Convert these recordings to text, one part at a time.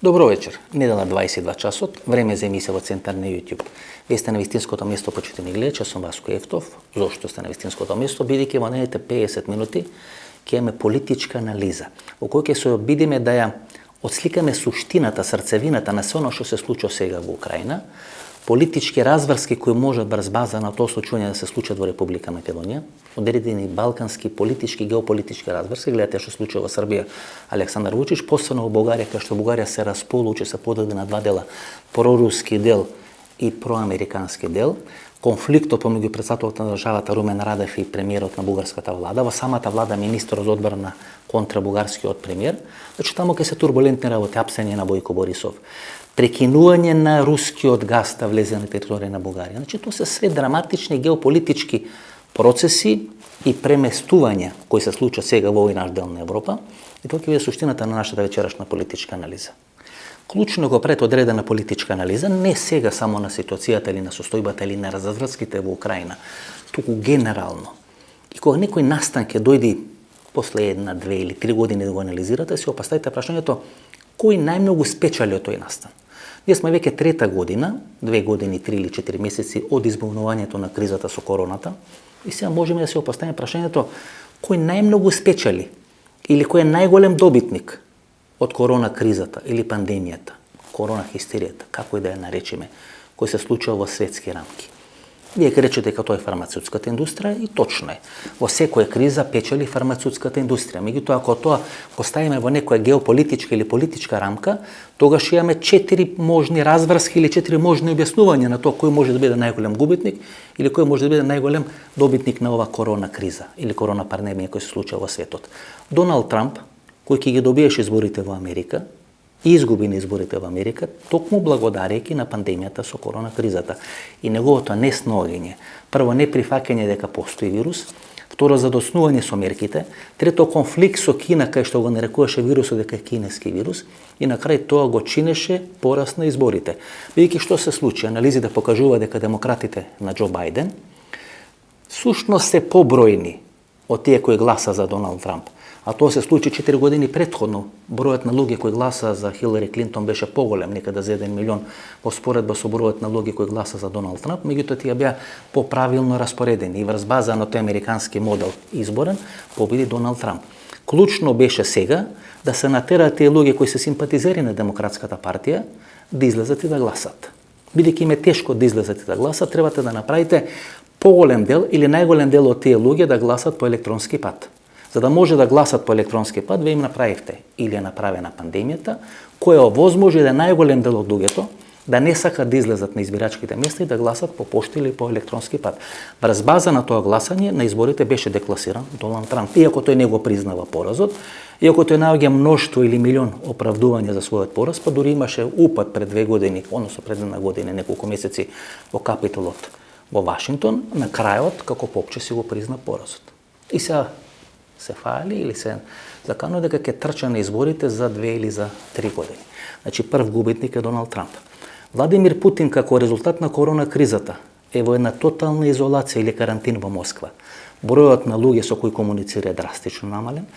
Добро вечер. Недела 22 часот, време за емисија во Центар на YouTube. Вие сте на вистинското место, почитани гледачи, сум Васко Ефтов. Зошто сте на вистинското место? Бидејќи во наredните 50 минути ќе имаме политичка анализа, во која ќе се обидиме да ја отсликаме суштината, срцевината на се оно што се случува сега во Украина, политички разврски кои можат брз база на тоа случување да се случат во Република Македонија, одредени балкански политички, геополитички разврски, гледате што случува во Србија Александар Вучич, посебно во Бугарија, кај што Бугарија се располучи, се подели на два дела, проруски дел и проамерикански дел, конфликтот помеѓу претседателот на државата Румен Радев и премиерот на бугарската влада, во самата влада министерот за одбрана контра бугарскиот премиер, значи таму ќе се турбулентни работи, апсење на Бојко Борисов, прекинување на рускиот газ да влезе на територија на Бугарија. Значи тоа се све драматични геополитички процеси и преместувања кои се случат сега во овој наш дел на Европа, и тоа ќе биде суштината на нашата вечерашна политичка анализа. Клучно го пред одредена политичка анализа, не сега само на ситуацијата или на состојбата или на разврските во Украина, туку генерално. И кога некој настан ќе дојде после 1, 2 или 3 години да го анализирате, се опоставите прашањето кој најмногу спечали од тој настан. Ние сме веќе трета година, 2 години, 3 или 4 месеци од избавувањето на кризата со короната, и сега можеме да се опоставиме прашањето кој најмногу спечали или кој е најголем добитник од корона кризата или пандемијата, корона хистеријата, како и да ја наречеме, кој се случува во светски рамки. Вие ќе речете дека тоа е фармацевтската индустрија и точно е. Во секоја криза печели фармацевтската индустрија. Меѓутоа, ако тоа го ставиме во некоја геополитичка или политичка рамка, тогаш имаме 4 можни разврски или 4 можни објаснувања на тоа кој може да биде најголем губитник или кој може да биде најголем добитник на ова корона криза или корона пандемија која се случува во светот. Доналд Трамп, кој ќе ги добиеше изборите во Америка, и изгуби на изборите во Америка, токму благодарејќи на пандемијата со корона кризата и неговото несноѓење. Прво, неприфаќање дека постои вирус, второ, задоснување со мерките, трето, конфликт со Кина, кај што го нарекуваше вирусот дека е кинески вирус, и на крај тоа го чинеше пораст на изборите. Бидејќи што се случи, анализите покажува дека демократите на Џо Бајден сушност се побројни од тие кои гласа за Доналд Трамп. А тоа се случи 4 години претходно. Бројот на луѓе кои гласа за Хилари Клинтон беше поголем, некаде за 1 милион, во споредба со бројот на луѓе кои гласа за Доналд Трамп, меѓутоа тие беа поправилно распоредени и врз база на тој американски модел изборен победи Доналд Трамп. Клучно беше сега да се натераат тие луѓе кои се симпатизери на Демократската партија да излезат и да гласат. Бидејќи им е тешко да излезат и да гласат, требате да направите поголем дел или најголем дел од тие луѓе да гласат по електронски пат. За да може да гласат по електронски пат, вие им направивте или е направена пандемијата, која овозможи да најголем дел од луѓето да не сакат да излезат на избирачките места и да гласат по пошта или по електронски пат. Врз база на тоа гласање на изборите беше декласиран Доналд Трамп. Иако тој не го признава поразот, иако тој наоѓа мноштво или милион оправдувања за својот пораз, па дури имаше упад пред 2 години, односно пред 1 година, неколку месеци во Капитолот во Вашингтон, на крајот како попче си го призна поразот. И сега се фали или се заканува дека ќе трча на изборите за 2 или за 3 години. Значи прв губитник е Доналд Трамп. Владимир Путин како резултат на корона кризата е во една тотална изолација или карантин во Москва. Бројот на луѓе со кои комуницира е драстично намален.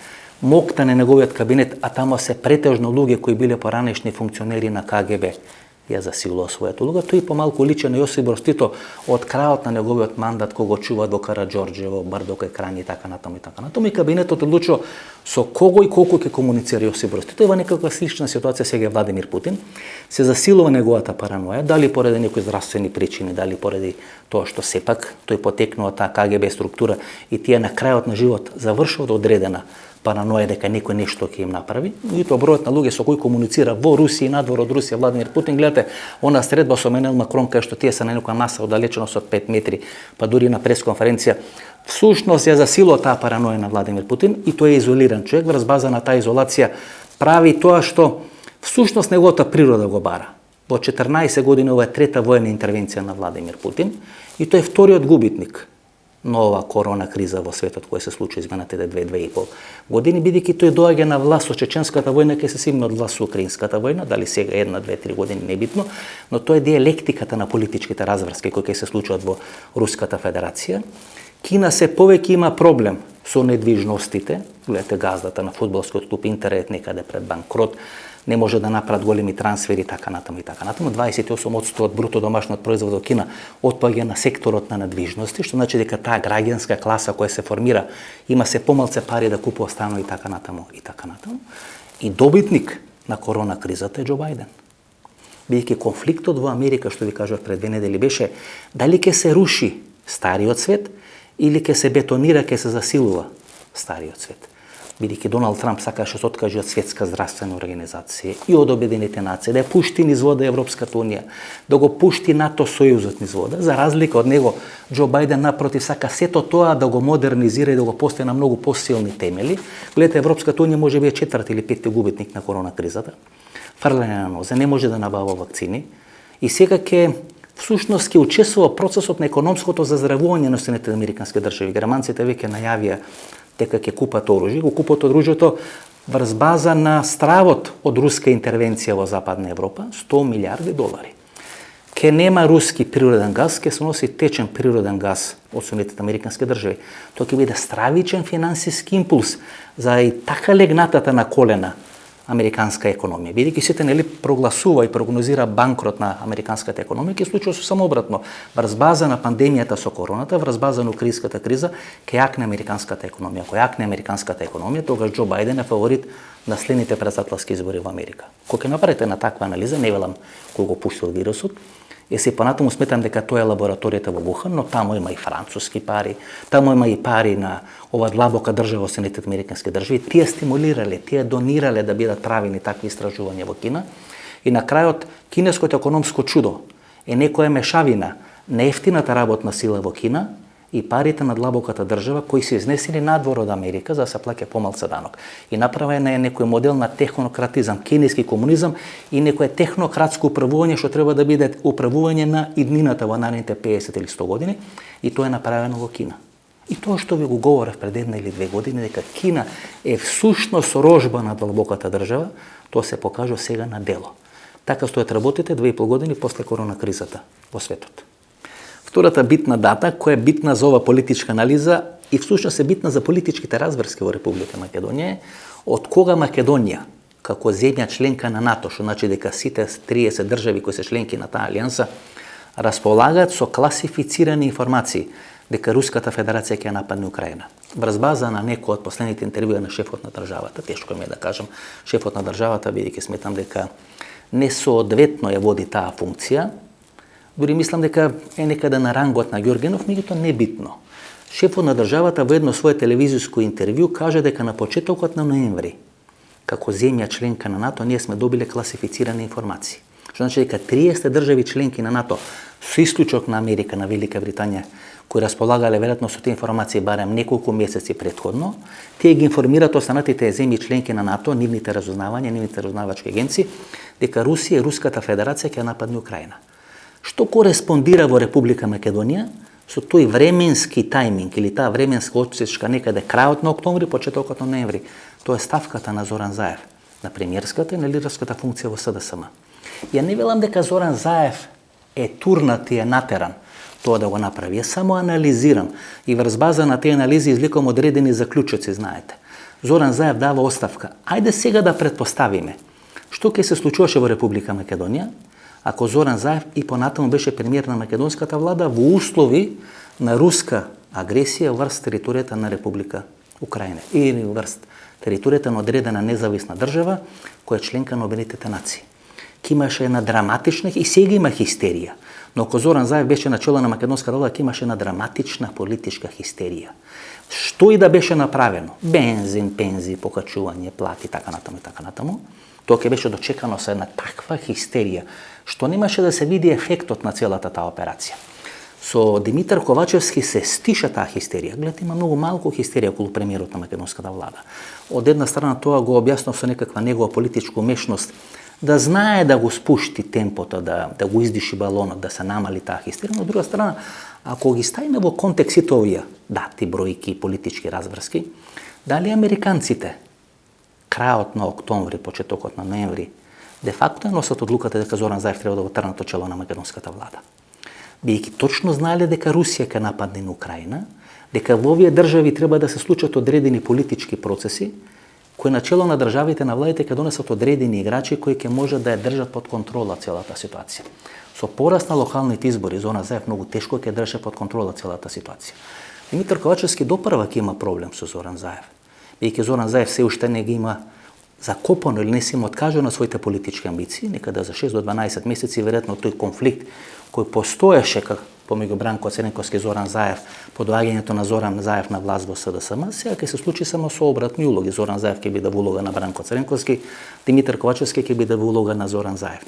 Моктан е неговиот кабинет, а тамо се претежно луѓе кои биле поранешни функционери на КГБ. Ја засилува својата улога, тој помалку личи на Јосип Брос Тито од крајот на неговиот мандат кога го чува до Караџорџево, Бардока и Крањи и така натаму и така натаму. И кабинетот одлучува со кого и колку ќе комуницира Јосип Брос Тито. Во некаква слична ситуација сега Владимир Путин. Се засилува неговата параноја, дали поради некои здравствени причини, дали поради тоа што сепак тој потекнува таа КГБ структура и тие на крајот на живот завршуваат одредена параноја дека некој нешто ќе им направи, и тоа бројот на луѓе со кои комуницира во Русија и надвор од Русија Владимир Путин, гледате, она средба со Емануел Макрон кај што тие се на некоја маса оддалеченост од 5 метри, па дури на пресконференција, всушност ја засилува таа параноја на Владимир Путин и тој е изолиран човек, врз база на таа изолација прави тоа што всушност неговата природа го бара. Во 14 години ова е трета воена интервенција на Владимир Путин и тој е вториот губитник на ова корона криза во светот која се случи изминатите 2-2,5 години, бидејќи тој доаѓа на власт со чеченската војна, ќе се симне од власт со украинската војна, дали сега 1, 2, 3 години небитно, но тоа е диалектиката на политичките разврски кои ќе се случат во Руската Федерација. Кина се повеќе има проблем со недвижностите, гледате газдата на фудбалскиот клуб Интер е некаде пред банкрот, не може да направат големи трансфери и така натаму. 28% од бруто домашниот производ во Кина отпаѓа на секторот на недвижности, што значи дека таа граѓанска класа која се формира има се помалце пари да купува станови и така натаму. И добитник на корона кризата е Џо Бајден. Бидејќи конфликтот во Америка, што ви кажав пред 2 недели, беше дали ќе се руши стариот свет или ќе се бетонира, ќе се засилува стариот свет. Бидејќи Доналд Трамп сакаше да се откаже од Светска здравствена организација и од Обединетите нации, да ја пушти низ вода Европската унија, да го пушти НАТО сојузот низ вода. За разлика од него, Џо Бајден напротив сака сето тоа да го модернизира и да го постави на многу посилни темели. Гледате, Европската унија може би е 4 или 5 губитник на корона кризата. Фрлање на нозе, не може да набава вакцини и сега всушност ќе учествува процесот на економското заздравување на Соединетите американски држави. Германците веќе најавија дека ќе купат оружје, го купат оружјето врз база на стравот од руска интервенција во Западна Европа, $100 милиарди. Ке нема руски природен газ, ке се носи течен природен газ од Соединетите американски држави. Тоа ќе биде стравичен финансиски импулс за и така легнатата на колена американска економија. Бидејќи сите прогласува и прогнозира банкрот на американската економија, ќе случува со само обратно. Врз база на пандемијата со короната, врз база на украинската криза, ќе јакне американската економија. Ако јакне американската економија, тогаш Џо Бајден е фаворит на следните претседателски избори во Америка. Кога ќе направите на таква анализа, не велам кој го пуштил вирусот, и се понатаму сметам дека тоа е лабораторијата во Вухан, но таму има и француски пари, таму има и пари на ова длабока држава, Соединетите американски држави. Тие стимулирале, тие донирале да бидат правени такви истражувања во Кина. И на крајот, кинеското економско чудо е некоја мешавина на ефтината работна сила во Кина и парите на длабоката држава кои се изнесени надвор од Америка за да се плаќа помалце данок. И направен е некој модел на технократизам, кинески комунизам и некој технократско управување што треба да биде управување на иднината во наредните 50 или 100 години, и тоа е направено во Кина. И тоа што ви го говорев пред 1 или 2 години, дека Кина е всушност рожба на длабоката држава, тоа се покажа сега на дело. Така стојат работите 2,5 години после корона кризата во светот. Втората битна дата, која е битна за ова политичка анализа и всушност е битна за политичките разврски во Република Македонија, од кога Македонија, како земја членка на НАТО, што значи дека сите 30 држави кои се членки на таа алијанса, располагаат со класифицирани информации дека Руската Федерација ќе нападне Украина. Врз база на некој од последните интервјуи на шефот на државата, тешко ми е да кажам шефот на државата, бидејќи сметам дека несоодветно ја води таа функција. Дури мислам дека е некаде на рангот на Ѓоргенов, меѓутоа не битно. Шефот на државата во едно свое телевизиско интервју каже дека на почетокот на ноември, како земја членка на НАТО, ние сме добиле класифицирани информации. Што значи дека 30 држави членки на НАТО, со исклучок на Америка, на Велика Британија, кои располагале веројатно со тие информации барем неколку месеци претходно, тие ги информираат останатите земји членки на НАТО, нивните разузнавања, нивните разузнавачки агенции, дека Русија и Руската Федерација ќе нападне Украина. Што кореспондира во Република Македонија со тој временски тајминг или таа временска отсечка некаде крајот на октомври, почетокот на ноември. Тоа е ставката на Зоран Заев на премиерската и на лидерската функција во СДСМ. Ја не велам дека Зоран Заев е турнат и е натеран тоа да го направи. Ја само анализирам и врз база на тие анализи извлекувам одредени заклучоци, знаете. Зоран Заев дава оставка. Ајде сега да претпоставиме што ќе се случуваше во Република Македонија ако Зоран Заев и понатаму беше премиер на македонската влада во услови на руска агресија врз територијата на Република Украина или врз територијата на одредена независна држава која е членка на Обединетите нации. Ке имаше една драматична и сега има хистерија, но ако Зоран Заев беше начело на македонската влада, ке имаше една драматична политичка хистерија. Што и да беше направено, бензин, пензии, покачување, плати, така натаму, тоа ќе беше дочекано со една таква хистерија, што немаше да се види ефектот на целата таа операција. Со Димитар Ковачевски се стиша таа хистерија. Гледате, има многу малку хистерија околу премиерот на македонската влада. Од една страна тоа го објаснав со некаква негова политичка умешност, да знае да го спушти темпото, да го издиши балонот, да се намали таа хистерија. Но од друга страна, ако ги ставиме во контекст сите овие дати, бројки, политички разврски, дали американците крајот на октомври, почетокот на ноември, де факто носат одлуката дека Зоран Заев треба да го тргнат од чело на македонската влада. Бидејќи точно знаеле дека Русија ќе нападне на Украина, дека во овие држави треба да се случат одредени политички процеси кои начело на државите, на владите ќе донесат одредени играчи кои ќе може да ја држат под контрола целата ситуација. Со пораст на локалните избори Зоран Заев многу тешко ќе држи под контрола целата ситуација. Димитар Ковачевски допрва ќе има проблем со Зоран Заев. Бидејќи Зоран Заев се уште не ги има закопано или не се им откажа на своите политички амбиции, некаде за 6 до 12 месеци веројатно тој конфликт кој постоеше помеѓу Бранко Цренковски и Зоран Заев по доаѓањето на Зоран Заев на власт во СДСМ, сега ќе се случи само со обратни улоги. Зоран Заев ќе биде во улога на Бранко Цренковски, Димитар Ковачевски ќе биде во улога на Зоран Заев.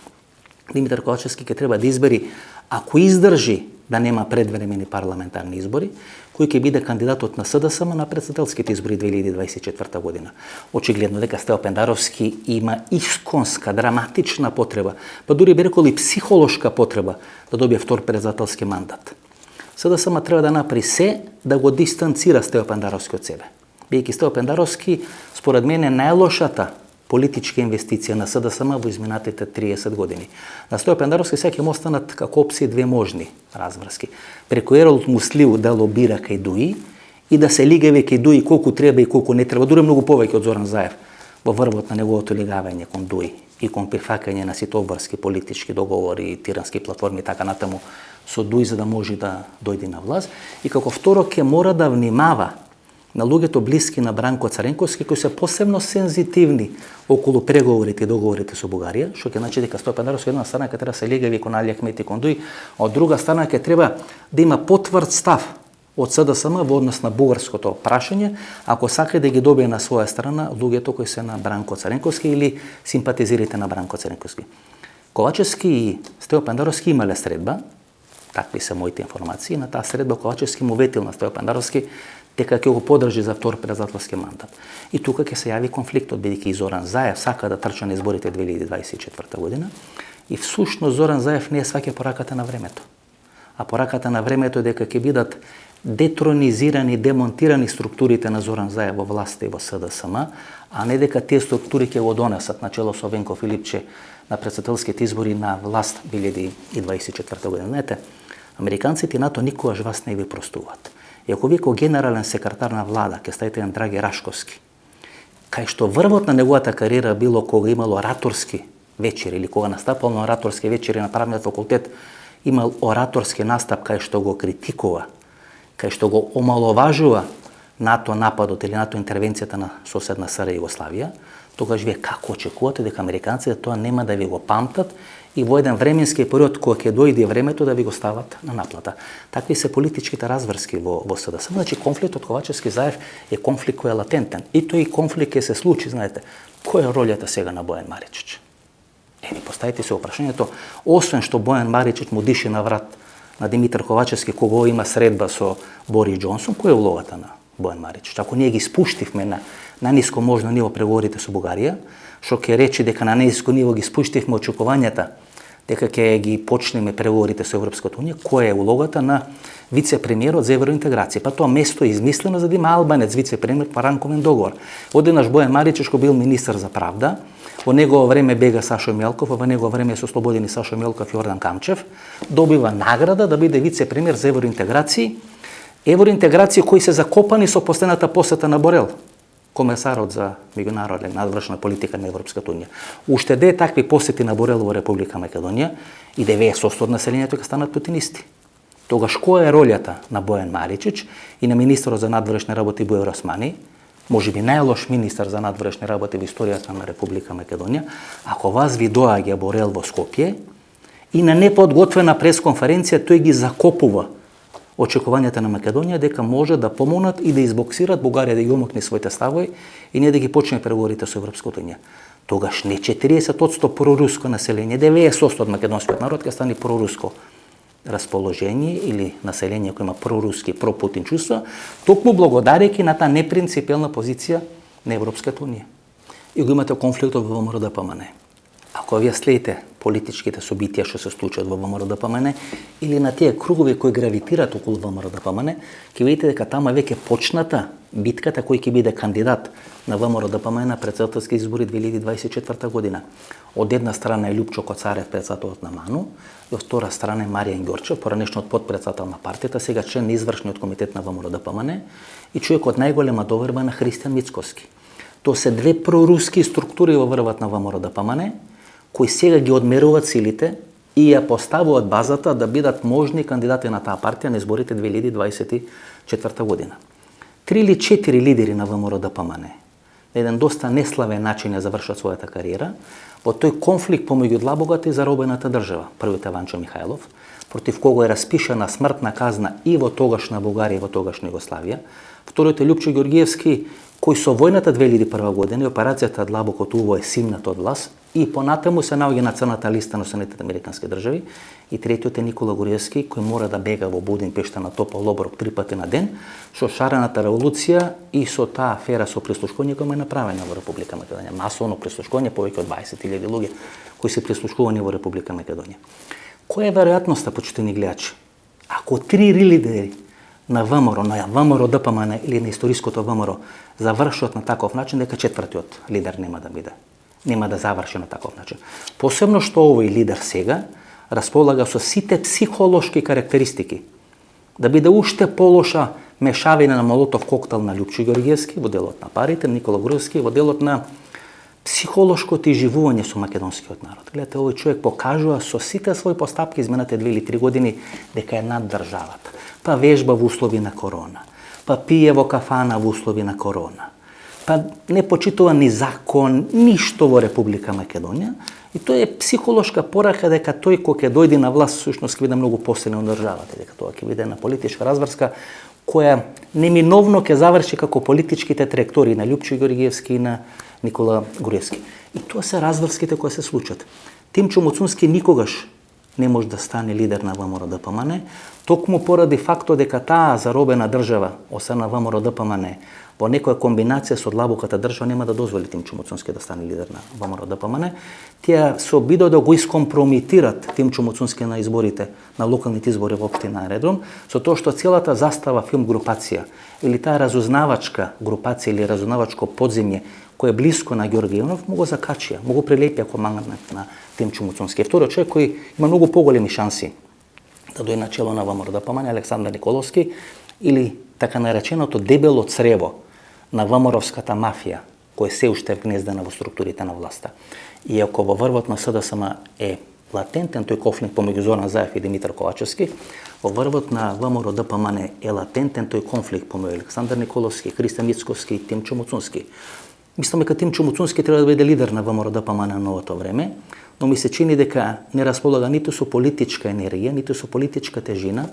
Димитар Ковачевски ќе треба да избери, ако издржи да нема предвремени парламентарни избори, кој ќе биде кандидатот на СДСМ на претседателските избори 2024 година. Очигледно дека Стео Пендаровски има исконска, драматична потреба, па дури би рекол и психолошка потреба да добие втор претседателски мандат. СДСМ треба да направи се да го дистанцира Стео Пендаровски од себе. Бидејќи Стео Пендаровски, според мен, е најлошата политичка инвестиција на СДСМ во изминатите 30 години. На Стео Пендаровски сега ќе му останат како опции две можни разврски. Преку Ерол Муслиу да лобира кај Дуи и да се лигаве кај Дуи колку треба и колку не треба, дури многу повеќе од Зоран Заев во врвот на неговото лигавање кон Дуи и кон прифакање на сите обврски политички договори, тирански платформи и така натаму со Дуи за да може да дојде на власт. И како второ ќе мора да внимава на луѓето блиски на Бранко Цренковски, кои се посебно сензитивни околу преговорите и договорите со Бугарија, што ќе значи дека Стео Пендаровски една страна ќе треба се легави кон Али Ахмет и кон Дуи, а од друга страна ќе треба да има потврд став од СДСМ во однос на бугарското прашање, ако сака да ги добие на своја страна луѓето кои се на Бранко Цренковски или симпатизирите на Бранко Цренковски. Ковачевски и Стео Пендаровски имале средба, такви се моите информации, на таа средба Ковачевски му ветил на Стео Пендаровски дека ќе го подржи за втор претседателски мандат. И тука ќе се јави конфликтот, бидејќи Зоран Заев сака да трча на изборите 2024 година и всушност Зоран Заев не сваќа пораката на времето. А пораката на времето е дека ќе бидат детронизирани, демонтирани структурите на Зоран Заев во власта и во СДСМ, а не дека тие структури ќе го донесат начело со Венко Филипче на претседателските избори на власт 2024 година. Знаете, американците и НАТО никогаш вас не ви простуваат. И ако вие како генерален секретар на влада ќе ставите на Драги Рашковски, кај што врвот на неговата кариера било кога имало ораторски вечери или кога настапал на ораторски вечери на правниот факултет, имал ораторски настап кај што го критикува, кај што го омаловажува НАТО нападот или НАТО интервенцијата на соседна СР Југославија, тогаш вие како очекувате дека американците тоа нема да ви го памтат и во еден временски период кога ќе дојде времето да ви го стават на наплата. Такви се политичките разврски во СДСМ. Значи конфликтот Ковачевски Заев е конфликт кој е латентен. И тој конфликт ќе се случи, знаете, која е ролјата сега на Бојан Маричич? Ви поставите се опрашањето, освен што Бојан Маричич му диши на врат на Димитар Ковачевски кога има средба со Борис Џонсон, која е улогата на Бојан Маричич? Ако ние ги спуштивме на најниско можно ниво преговорите со Бугарија, што ќе рече дека на најниско ниво ги спуштивме очекувањата дека ќе ги почнеме преговорите со Европската унија, која е улогата на вице-премиерот за евроинтеграција. Па тоа место е измислено за да има албанец вице-премиер по ранковен договор. Одеднаш Бојан Маричич кој бил министар за правда, во негово време бега Сашо Мелков, а во негово време се ослободени Сашо Мелков и Јордан Камчев, добива награда да биде вице-премиер за евроинтеграција, кои се закопани со последната посета на Борел, комесарот за меѓународна надвршна политика на Европската унија. Уште де такви посети на Борел во Република Македонија и 90% од населението ќе станат путинисти. Тогаш која е ролјата на Бојан Маричич и на министерот за надвршни работи Бујар Османи, можеби најлош министер за надвршни работи во историјата на Република Македонија, ако вас ви доаѓа Борел во Скопје и на неподготвена пресконференција тој ги закопува очекувањата на Македонија дека може да помогнат и да избоксират Бугарија да ги омокне своите ставови и не да ги почне преговорите со Европската унија. Тогаш не 40% проруско население, 90% од македонскиот народ ќе стане проруско расположение или население кој има проруски, пропутин чувства, токму благодарејќи на таа непринципелна позиција на Европската унија. И го имате конфликтот во ВМРО-ДПМН. Ако вие следите политичките собитија што се случуваат во ВМРО-ДПМН или на тие кругови кои гравитираат околу ВМРО-ДПМН, ќе видите дека тама веќе почната битката кој ќе биде кандидат на ВМРО-ДПМН на претседателски избори 2024 година. Од една страна е Љупчо Коцарев, претседателот на МАНУ, и од втора страна е Маријан Ѓорчев, поранешниот подпредседател на партијата, сега член на извршниот комитет на ВМРО-ДПМН и човекот најголема доверба на Христијан Мицкоски. Тоа се две проруски структури во врвот на ВМРО ДПМН, кои сега ги одмеруваат силите и ја поставуваат базата да бидат можни кандидати на таа партија на изборите 2024 година. 3 или 4 лидери на ВМРО ДПМН на еден доста неславен начин ја завршат својата кариера во тој конфликт помеѓу длабогата и заробената држава. Првиот е Ванчо Михајлов, против кого е распишана смртна казна и во тогашна Бугарија и во тогашна Југославија. Вториот е Љупчо Ѓоргиевски, кој со војната 2001 година и операцијата Длабокот Уво е симнат од власт и понатаму се наоѓа на црната листа на Соединетите американски држави. И третиот е Никола Груевски, кој мора да бега во Будимпешта на топол оброк 3 пати на ден со шарената револуција и со таа афера со прислушкување која е направена во Република Македонија. Масовно прислушкување, повеќе од 20.000 луѓе кои се прислушкувани во Република Македонија. Која е веројатноста, почитани гледачи, ако 3 лидери на ВМРО, на ВМРО ДПМН или на историското ВМРО завршат на таков начин, дека четвртиот лидер нема да заврши на таков начин. Посебно што овој лидер сега располага со сите психолошки карактеристики да биде уште полоша мешавина на молотов коктел на Љупчо Ѓоргиевски во делот на парите, Никола Груевски во делот на психолошкото изживување со македонскиот народ. Гледате, овој човек покажува со сите своји постапки изминатите 2 или 3 години дека е над државата. Па вежба во услови на корона, па пие во кафана во услови на корона, па не почитува ни закон, ништо во Република Македонија. И тоа е психолошка порака дека тој кој ќе дојде на власт всушност ќе биде многу посилен од државата, дека тоа ќе биде една политичка разврска која неминовно ќе заврши како политичките траектории на Љупчо Ѓоргиевски и на Никола Груевски. И тоа се разврските кои се случат. Тимчо Муцунски никогаш не може да стане лидер на ВМРО ДПМН, токму поради фактот дека таа заробена држава, освен на ВМРО ДПМН, во некоја комбинација со длабоката држава нема да дозволи Тимчо Муцунски да стане лидер на ВМРО ДПМН. Тие се обидоа да го искомпромитират Тимчо Муцунски на изборите, на локалните избори во општина Редром, со тоа што целата застава филм групација или таа разузнавачка групација или разузнавачко подземје кој е блиско на Ѓорги Иванов, му го закачија, му го прилепија командат на Тимчо Муцунски. Вториот човек кој има многу поголеми шанси да дојде на чело на ВМРО ДПМН, Александар Николовски, или така нареченото дебело црево на ВМРО-вската мафија, кој се уште е вгнездена во структурите на власта. И ако во врвот на СДСМ е латентен тој конфликт помеѓу Зоран Заев и Димитар Ковачевски, во врвот на ВМРО ДПМН е латентен тој конфликт помеѓу Александар Николовски, Христо Мицковски и Тимчо Муцунски. Мислам дека Тимчо Муцунски треба да биде лидер на ВМРО ДПМН на новото време, но ми се чини дека не располага ниту со политичка енергија, ниту со политичка тежина,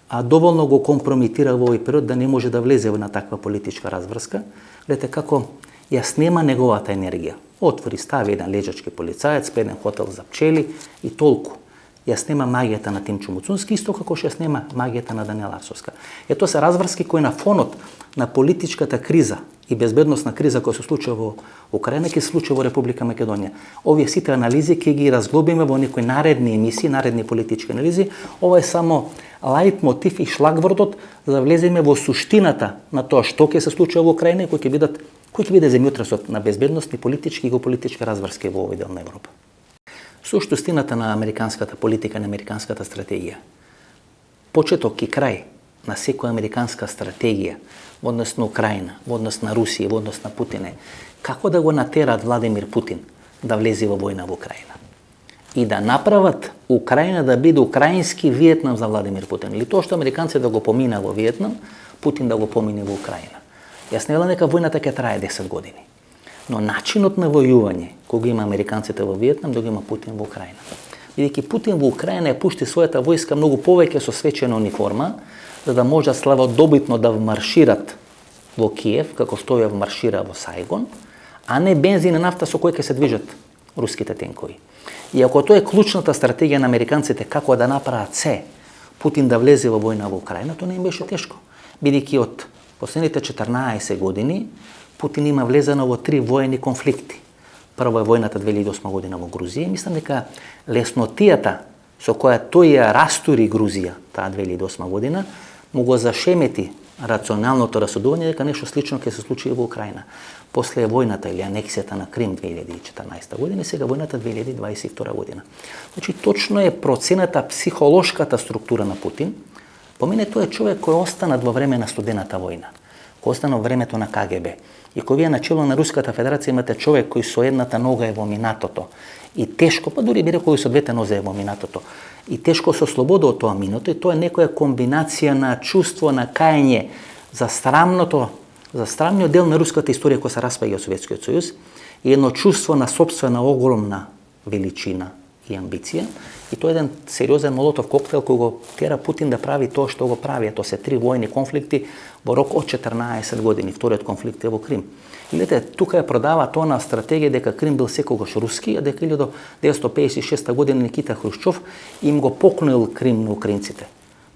а доволно го компрометира во овој период да не може да влезе во на таква политичка разврска. Гледате како ја снема неговата енергија. Отвори, стави еден лежачки полицаец, еден хотел за пчели и толку. Ја снема магијата на Тимчо Муцунски, исто како што ја снема магијата на Даниела Арсовска. Ето се разврски кои на фонот на политичката криза и безбедносна криза која се случува во Украина, ќе се случува во Република Македонија. Овие сите анализи ќе ги разглобиме во некои наредни емисии, наредни политички анализи. Ова е само лајт мотив и шлагвордот за да влеземе во суштината на тоа што ќе се случува во Украина и кој ќе биде земјотресот на безбедност и политички и геополитички разврски во овој дел на Европа. Суштината на американската политика, на американската стратегија. Почеток и крај на секоја американска стратегија во однос на Украина, во однос на Русија, во однос на Путин е како да го натерат Владимир Путин да влезе во војна во Украина и да направат Украина да биде украински Виетнам за Владимир Путин. Или тоа што американците да го помина во Виетнам, Путин да го помине во Украина. Јас не велам дека војната ќе трае 10 години. Но начинот на војување, кога има американците во Виетнам, да го има Путин во Украина. Бидејќи Путин во Украина ја пушти својата војска многу повеќе со свечена униформа, за да може славодобитно да вмаршират во Киев, како што ја вмаршира во Сајгон, а не бензин и нафта со кои ќе се движат руските тенкови. И ако тоа е клучната стратегија на американците како да направат се Путин да влезе во војна во Украина, тоа не им беше тешко. Бидејќи од последните 14 години Путин има влезено во 3 воени конфликти. Прво е војната 2008 година во Грузија. Мислам дека леснотијата со која тој ја растури Грузија таа 2008 година му го зашемети рационалното расудување дека нешто слично ќе се случи во Украина. После војната или анексијата на Крим 2014 година и сега војната 2022 година. Значи точно е процената психолошката структура на Путин. По мене тоа е човек кој останат во време на студената војна, кој остана во времето на КГБ. И кој вие начело на Руската Федерација имате човек кој со едната нога е во минатото и тешко, па дури би рекол и со двете нозе е во минатото, и тешко се ослобода од тоа минато, и тоа е некоја комбинација на чувство на каење за срамниот дел на руската историја која се распаѓа од Советскиот сојуз и едно чувство на сопствена огромна величина и амбиција. И тоа е еден сериозен молотов коктейл кој го тера Путин да прави тоа што го прави. Тоа се 3 војни конфликти во рок од 14 години. Вториот конфликт е во Крим. И гледате, тука ја продава тоа на стратегија дека Крим бил секогаш руски, а дека 1956 година Никита Хрушчов им го поклонил Крим на украинците.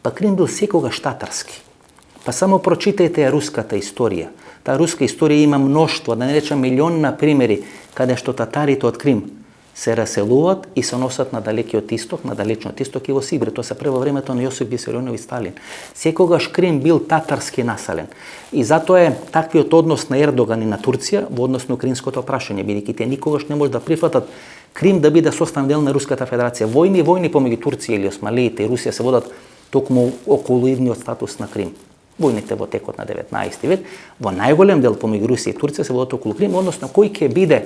Па Крим бил секогаш татарски. Па само прочитајте ја руската историја. Таа руска историја има мноштво, да не речам милиони примери, каде што татарите од Крим се раселуваат и се носат на далекиот исток, на далечниот исток и во Сибир. Тоа се прво времето на Јосиф Висарионович Сталин. Секогаш Крим бил татарски населен. И затоа е таквиот однос на Ердоган и на Турција во однос на украинското прашање, бидејќи тие никогаш не може да прифатат Крим да биде составен дел на Руската Федерација. Војни помеѓу Турција или осмалиите и Русија се водат токму околу идниот статус на Крим. Војните во текот на 19 век, во најголем дел помеѓу Русија и Турција се водат околу Крим, односно кој ќе биде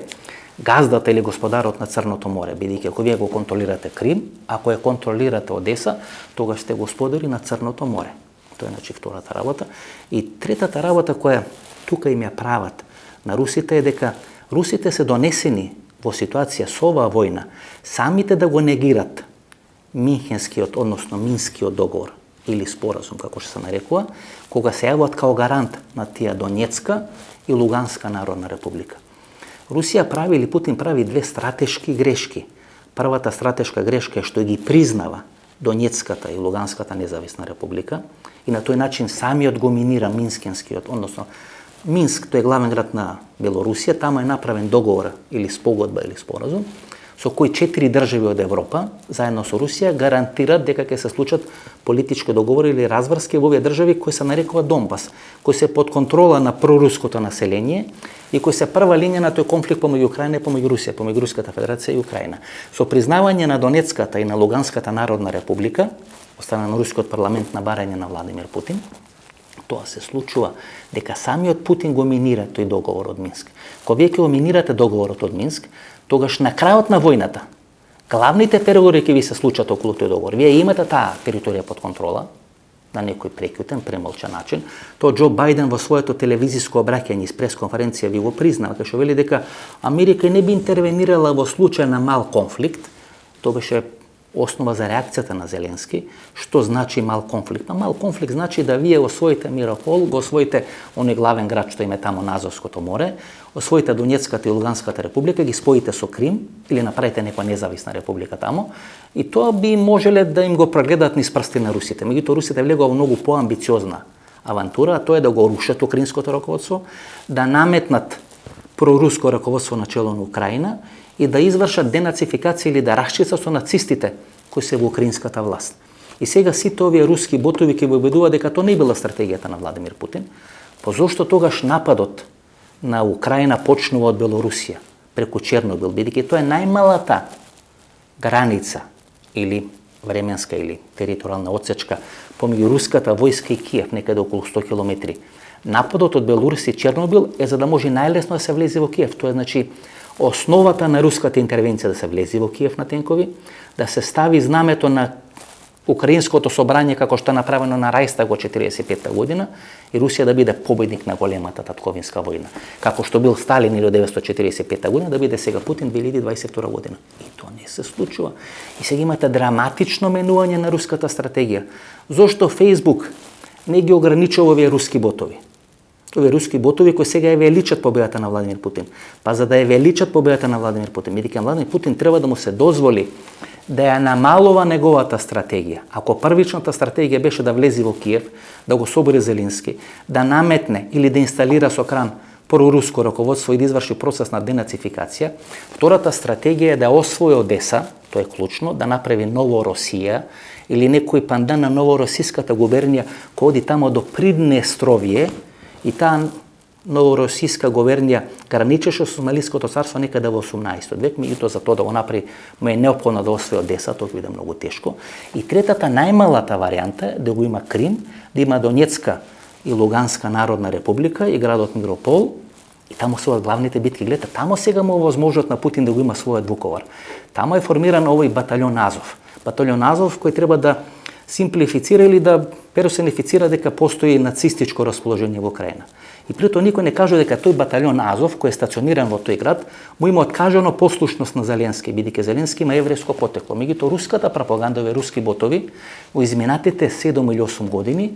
газдата или господарот на Црното море, бидејќи ако вие го контролирате Крим, ако ја контролирате Одеса, тогаш сте господари на Црното море. Тоа е значи втората работа. И третата работа која тука им ја прават на русите е дека русите се донесени во ситуација со оваа војна самите да го негират Минхенскиот, односно Минскиот договор или споразум, како што се нарекува, кога се јавуваат као гарант на тие Донецка и Луганска народна република. Русија прави или Путин прави две стратешки грешки. Првата стратешка грешка е што ги признава Донецката и Луганската независна република и на тој начин самиот го минира Минскенскиот, односно Минск, тој е главен град на Белорусија, таму е направен договор или спогодба или споразум со кој 4 држави од Европа, заедно со Русија, гарантираат дека ќе се случат политички договори или разврски во овие држави кои се нарекува Донбас, кои се под контрола на проруското население и кои се прва линија на тој конфликт помеѓу Украина и помеѓу Русија, помеѓу Руската Федерација и Украина. Со признавање на Донецката и на Луганската народна република, од страна на рускиот парламент на барање на Владимир Путин, тоа се случува дека самиот Путин го минира тој договор од Минск. Кога вие ќе го минирате договорот од Минск, тогаш на крајот на војната, главните преговори ќе ви се случат околу тој договор. Вие имате таа територија под контрола, на некој прекјутен, премолчан начин. Тоа Џо Бајден во своето телевизиско обраќање из пресконференција ви го признава, кај што вели дека Америка не би интервенирала во случај на мал конфликт. Тоа беше основа за реакцијата на Зеленски. Што значи мал конфликт? Мал конфликт значи да вие освоите Мирополь, го освоите оној главен град што има таму на Азовското море, освоите Донецката и Луганската република, ги споите со Крим или направите некоја независна република таму, и тоа би можеле да им го прегледаат низ прсти на русите. Меѓутоа русите влегува во многу поамбициозна авантура, а тоа е да го рушат украинското раководство, да наметнат проруско раководство на чело на Украина и да извршат денацификација или да расчистат со нацистите кои се во украинската власт. И сега сите овие руски ботови ќе го убедуваат дека тоа не била стратегијата на Владимир Путин, па зошто тогаш нападот на Украина почнува од Белорусија преку Чернобил, бидејќи тоа е најмалата граница или временска или територијална отсечка помеѓу руската војска и Киев, некаде околу 100 километри. Нападот од Белорусија и Чернобил е за да може најлесно да се влезе во Киев. Тоа е значи основата на руската интервенција да се влезе во Киев на тенкови, да се стави знамето на украинското собрање како што е направено на Рајстаг во 1945 година и Русија да биде победник на големата татковинска војна. Како што бил Сталин 1945 година, да биде сега Путин 2022 година. И тоа не се случува. И сега имате драматично менување на руската стратегија. Зошто Фејсбук не ги ограничува овие руски ботови? Овие руски ботови кои сега ја величат победата на Владимир Путин. Па за да ја величат победата на Владимир Путин, бидејќи Владимир Путин треба да му се дозволи да ја намалува неговата стратегија. Ако првичната стратегија беше да влезе во Киев, да го собори Зеленски, да наметне или да инсталира со кран проруско раководство и да изврши процес на денацификација, втората стратегија е да освои Одеса, тоа е клучно, да направи Новоросија или некој пандан на Новоросиската губернија кој оди тамо до Приднестровје, и таа Новоросијска губернија граничеше со Османлиското царство некаде во 18 век, меѓутоа за тоа да го направи му е неопходно да освои Одеса, тоа биде многу тешко. И третата најмалата варијанта е да го има Крим, да има Донецка и Луганска народна република и градот Миропол. И тамо се главните битки. Гледате, тамо сега му возможност на Путин да го има својот Вуковар. Тамо е формиран овој батальон Азов. Батальон Азов кој треба да симплифицира или да персонифицира дека постои нацистичко расположение во Украина. И прито никој не кажува дека тој батальон Азов, кој е стациониран во тој град, му има откажано послушност на Зеленски, бидејќи Зеленски има еврејско потекло. Меѓутоа руската пропаганда, руски ботови, во изминатите 7 или 8 години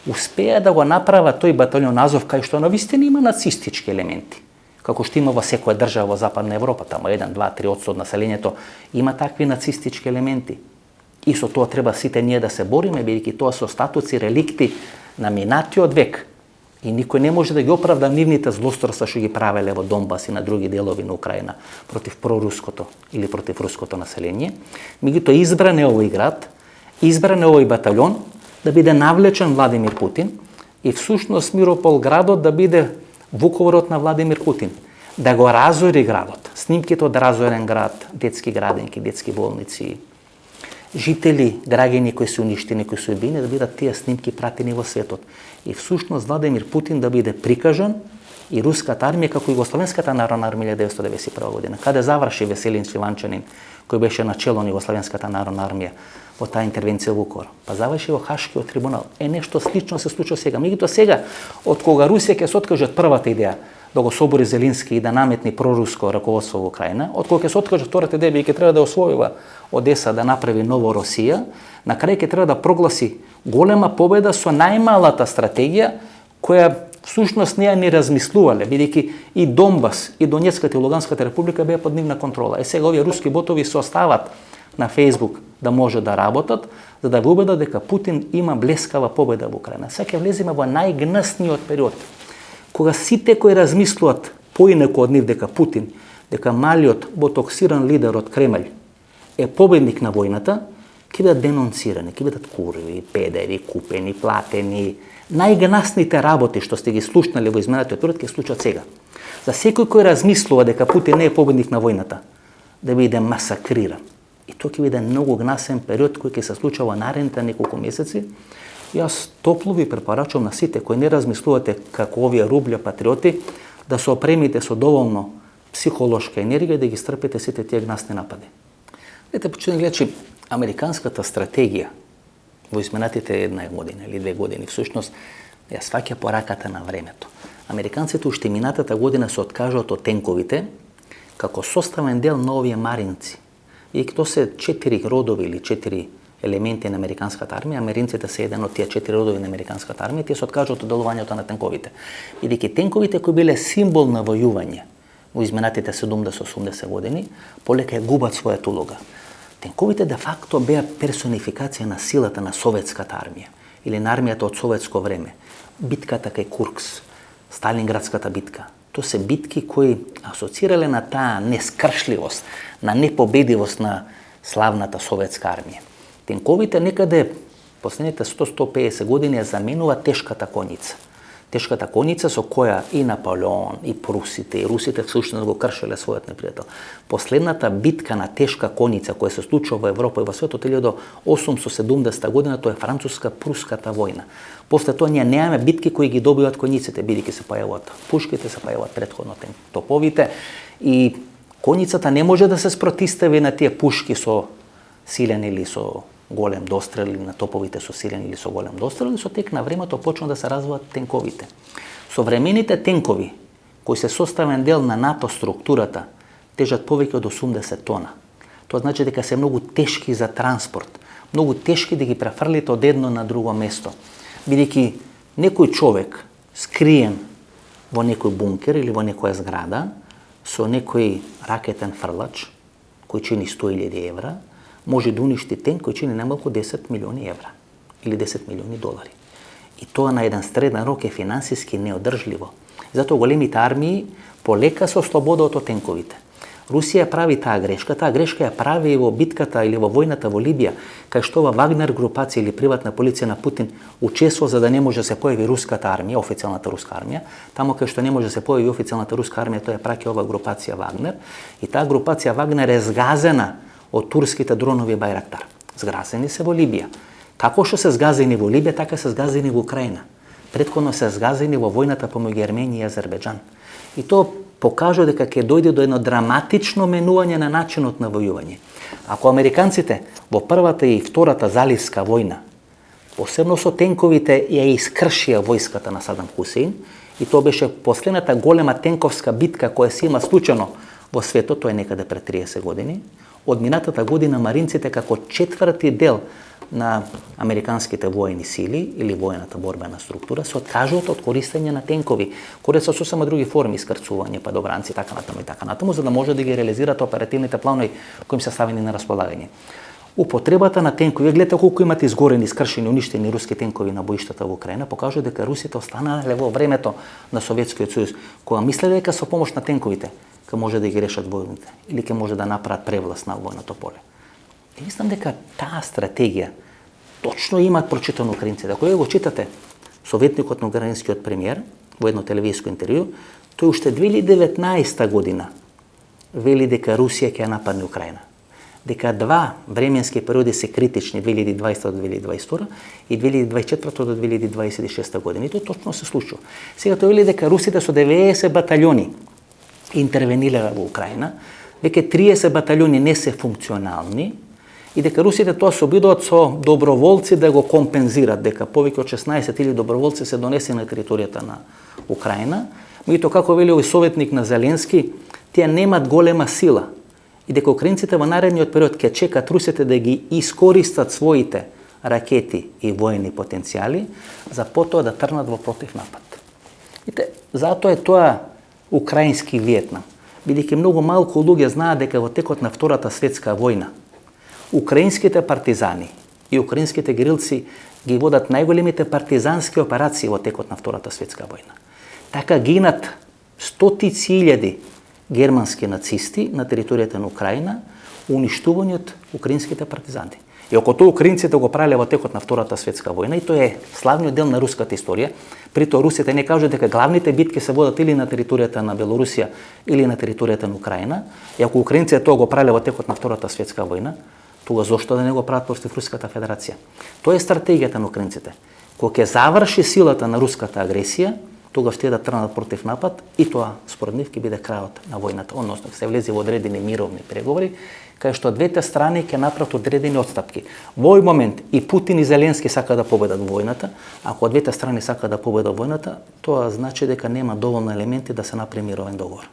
успеа да го направа тој батальон Азов кај што навистина има нацистички елементи. Како што има во секоја држава во Западна Европа, тамо 1, 2, 3% од населението има такви нацистички елементи. И со тоа треба сите ние да се бориме, бидејќи тоа се остатоци, реликти на минатиот век. И никој не може да ги оправда нивните злосторства што ги правеле во Донбас и на други делови на Украина против проруското или против руското население. Меѓутоа избран е овој град, избран е овој батальон да биде навлечен Владимир Путин и всушност Миропол градот да биде Вуковарот на Владимир Путин, да го разори градот. Снимките од разорен град, детски градинки, детски болници, жители, граѓани кои се уништени, кои се убини, да бидат тие снимки пратени во светот. И всушност Владимир Путин да биде прикажан и руската армија како Југословенската народна армија 1991 година. Каде заврши Веселин Шиванчанин, кој беше начело на Југословенската народна армија во таа интервенција во Вуковар. Па заврши во Хашкиот трибунал. Нешто слично се случува сега. Меѓутоа сега, од кога Русија ќе се откаже од првата идеја да го собори Зеленски и да наметни проруско раководство во Украина, од кога ќе се откаже втората идеја и ќе треба да освојува Одеса, да направи ново Русија, на крај ќе треба да прогласи голема победа со најмалата стратегија која всушност не ја ни размислувале, бидејќи и Донбас, и Донецката и Луганската република беа под нивна контрола. Сега овие руски ботови се остават на Фейсбук да може да работат, за да го убедат дека Путин има блескава победа во Украина. Сега ќе влеземе во најгнесниот период, кога сите кои размислуват поинаку од нив дека Путин, дека малиот ботоксиран лидер од Кремљ е победник на војната, ќе бидат денонцирани, ќе бидат курви, педери, купени, платени. Најгнасните работи што сте ги слушнали во изминатиот период ќе случат сега. За секој кој размислува дека Путин не е победник на војната, да биде масакриран. И тоа ќе биде многу гнасен период кој ќе се случува во наредните неколку месеци. Јас топло ви препорачувам на сите кои не размислувате како овие рублја патриоти да се опремите со доволно психолошка енергија да ги стрпите сите тие гнасни напади. Ете, почитувани гледачи, американската стратегија во изминатите 1 година или 2 години всушност ја сваќа пораката на времето. Американците уште минатата година се откажаат од тенковите како составен дел на овие маринци. И тоа се 4 родови или 4 елементи на американската армија, америнците се еден од тие 4 родови на американската армија, тие се откажаат од делувањето на тенковите. Бидејќи тенковите кои биле символ на војување во изминатите 70-80 години, полека губат својата улога. Тенковите де факто беа персонификација на силата на советската армија или на армијата од советско време. Битката кај Курск, Сталинградската битка. Тоа се битки кои асоцирале на таа нескршливост, на непобедивост на славната советска армија. Тенковите некаде последните 100-150 години ја заменува тешката коница. Тешката коница со која и Наполеон, и прусите, и русите всушност го кршеле својот непријател. Последната битка на тешка коница која се случува во Европа и во светот 1870 година, тоа е француска-пруската војна. После тоа ние немаме битки кои ги добиваат кониците, бидејќи се појавуваат пушките, се појавуваат претходно топовите и коницата не може да се спротистави на тие пушки со силен или со голем дострел, или на топовите со силен или со голем дострел, и со тек на времето почна да се развиваат тенковите. Современите тенкови, кои се составен дел на НАТО структурата, тежат повеќе од 80 тона. Тоа значи дека се многу тешки за транспорт, многу тешки да ги префрлите од едно на друго место. Бидејќи некој човек скриен во некој бункер или во некоја зграда со некој ракетен фрлач кој чини 100.000 евра, може да уништи тенк кој чини најмалку 10 милиони евра или 10 милиони долари. И тоа на еден среден рок е финансиски неодржливо. Затоа големите армии полека се ослободуваат од тенковите. Русија прави таа грешка ја прави и во битката или во војната во Либија, кај што ова Вагнер групација или приватна полиција на Путин учествува за да не може да се појави руската армија, официјалната руска армија. Таму кај што не може да се појави официјалната руска армија, тоа ја праќа ова групација Вагнер, и таа групација Вагнер е згазена од турските дронови Байрактар. Згазени се во Либија. Како што се згазени во Либија, така се згазени во Украина. претходно се згазени во војната помеѓу Арменија и Азербејџан. И тоа покажува дека ќе дојде до едно драматично менување на начинот на војување. Ако американците во првата и втората заливска војна, посебно со тенковите, ја искршија војската на Садам Хусеин, и тоа беше последната голема тенковска битка која се има случајно во светот, тоа е некаде пред 30 години. Од минатата година маринците како четврти дел на американските воени сили или воената борбена структура се откажуваат од користење на тенкови, кои се сосема други форми, искрцување, падобранци, така натаму, за да може да ги реализираат оперативните планови кои им се ставени на располагање. Употребата на тенкови, гледате колку имат изгорени, искршени, уништени руски тенкови на боиштата во Украина, покажува дека русите останале во времето на Советскиот сојуз, кога мислеле дека со помош на тенковите ќе може да ги решат војните или ќе може да направат превласт на војното поле. И мислам дека таа стратегија точно имаат прочитано украинците. Ако го читате советникот на украинскиот премиер во едно телевизиско интервју, тој уште 2019 година вели дека Русија ќе нападне Украина. Дека два временски периоди се критични, 2020 до 2022 и 2024 до 2026 година. И тоа точно се случува. Сега тој вели дека русите со 90 баталјони интервенирале во Украина, веќе 30 баталјони не се функционални и дека русите тоа се обидуваат со доброволци да го компензират, дека повеќе од 16.000 доброволци се донесени на територијата на Украина. Меѓутоа, како вели овој советник на Зеленски, тие немаат голема сила и дека украинците во наредниот период ќе чекат русите да ги искористат своите ракети и воени потенцијали за потоа да трнат во противнапад. Затоа е тоа украински Виетнам, бидејќи многу малку луѓе знаат дека во текот на Втората светска војна украинските партизани и украинските герилци ги водат најголемите партизански операции во текот на Втората светска војна. Така гинат стотици илјади германски нацисти на територијата на Украина, уништувани од украинските партизани. И ако тоа украинците го правеле во текот на Втората светска војна, и тоа е славниот дел на руската историја, притоа русите не кажат дека главните битки се водат или на територијата на Белорусија или на територијата на Украина, и ако украинците тоа го правеле во текот на Втората светска војна, тога зошто да не го прават против Руската федерација? Тоа е стратегијата на украинците. Кога ќе заврши силата на руската агресија, тогаш ќе да трнат против напад и тоа според нив ќе биде крајот на војната, односно ќе се влезе во одредени мировни преговори, кај што двете страни ќе направат одредени отстапки. Во овој момент и Путин и Зеленски сака да победат војната, ако двете страни сака да победат војната, тоа значи дека нема доволно елементи да се направи мировен договор.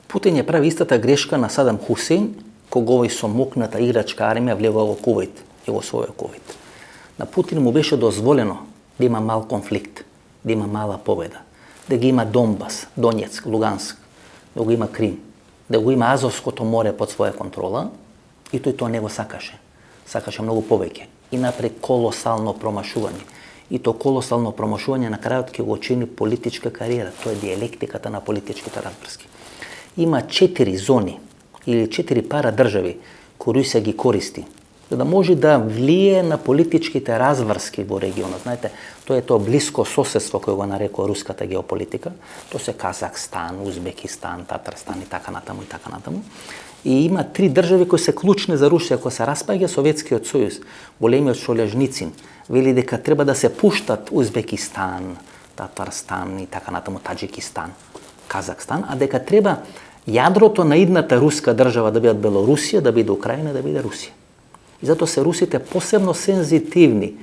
Путин ја прави истата грешка на Садам Хусеин, кога овој со мокната ирачка армија влегува во Кувејт и во својот Кувејт. На Путин му беше дозволено да има мал конфликт, да има мала победа, да ги има Донбас, Донецк, Луганск, да го има Крим, да го има Азовското море под своја контрола, и тој тоа не го сакаше. Сакаше многу повеќе и направи колосално промашување. И тоа колосално промашување на крајот ќе го чини политичка кариера, тоа е диелектиката на политичките разбрски. Има 4 зони или 4 пара држави кои Русија ги користи за да може да влие на политичките разврски во регионот. Знаете, тоа е тоа блиско соседство кој го нарекува руската геополитика. Тоа се Казахстан, Узбекистан, Татарстан и така натаму и така натаму. И има 3 држави кои се клучни за Русија, кога се распаѓа Советскиот сојуз, големиот Шолежницин вели дека треба да се пуштат Узбекистан, Татарстан и така натаму, Таџикистан, Казахстан, а дека треба јадрото на идната руска држава да биде Белорусија, да биде Украина, да биде Русија. И затоа се русите посебно сензитивни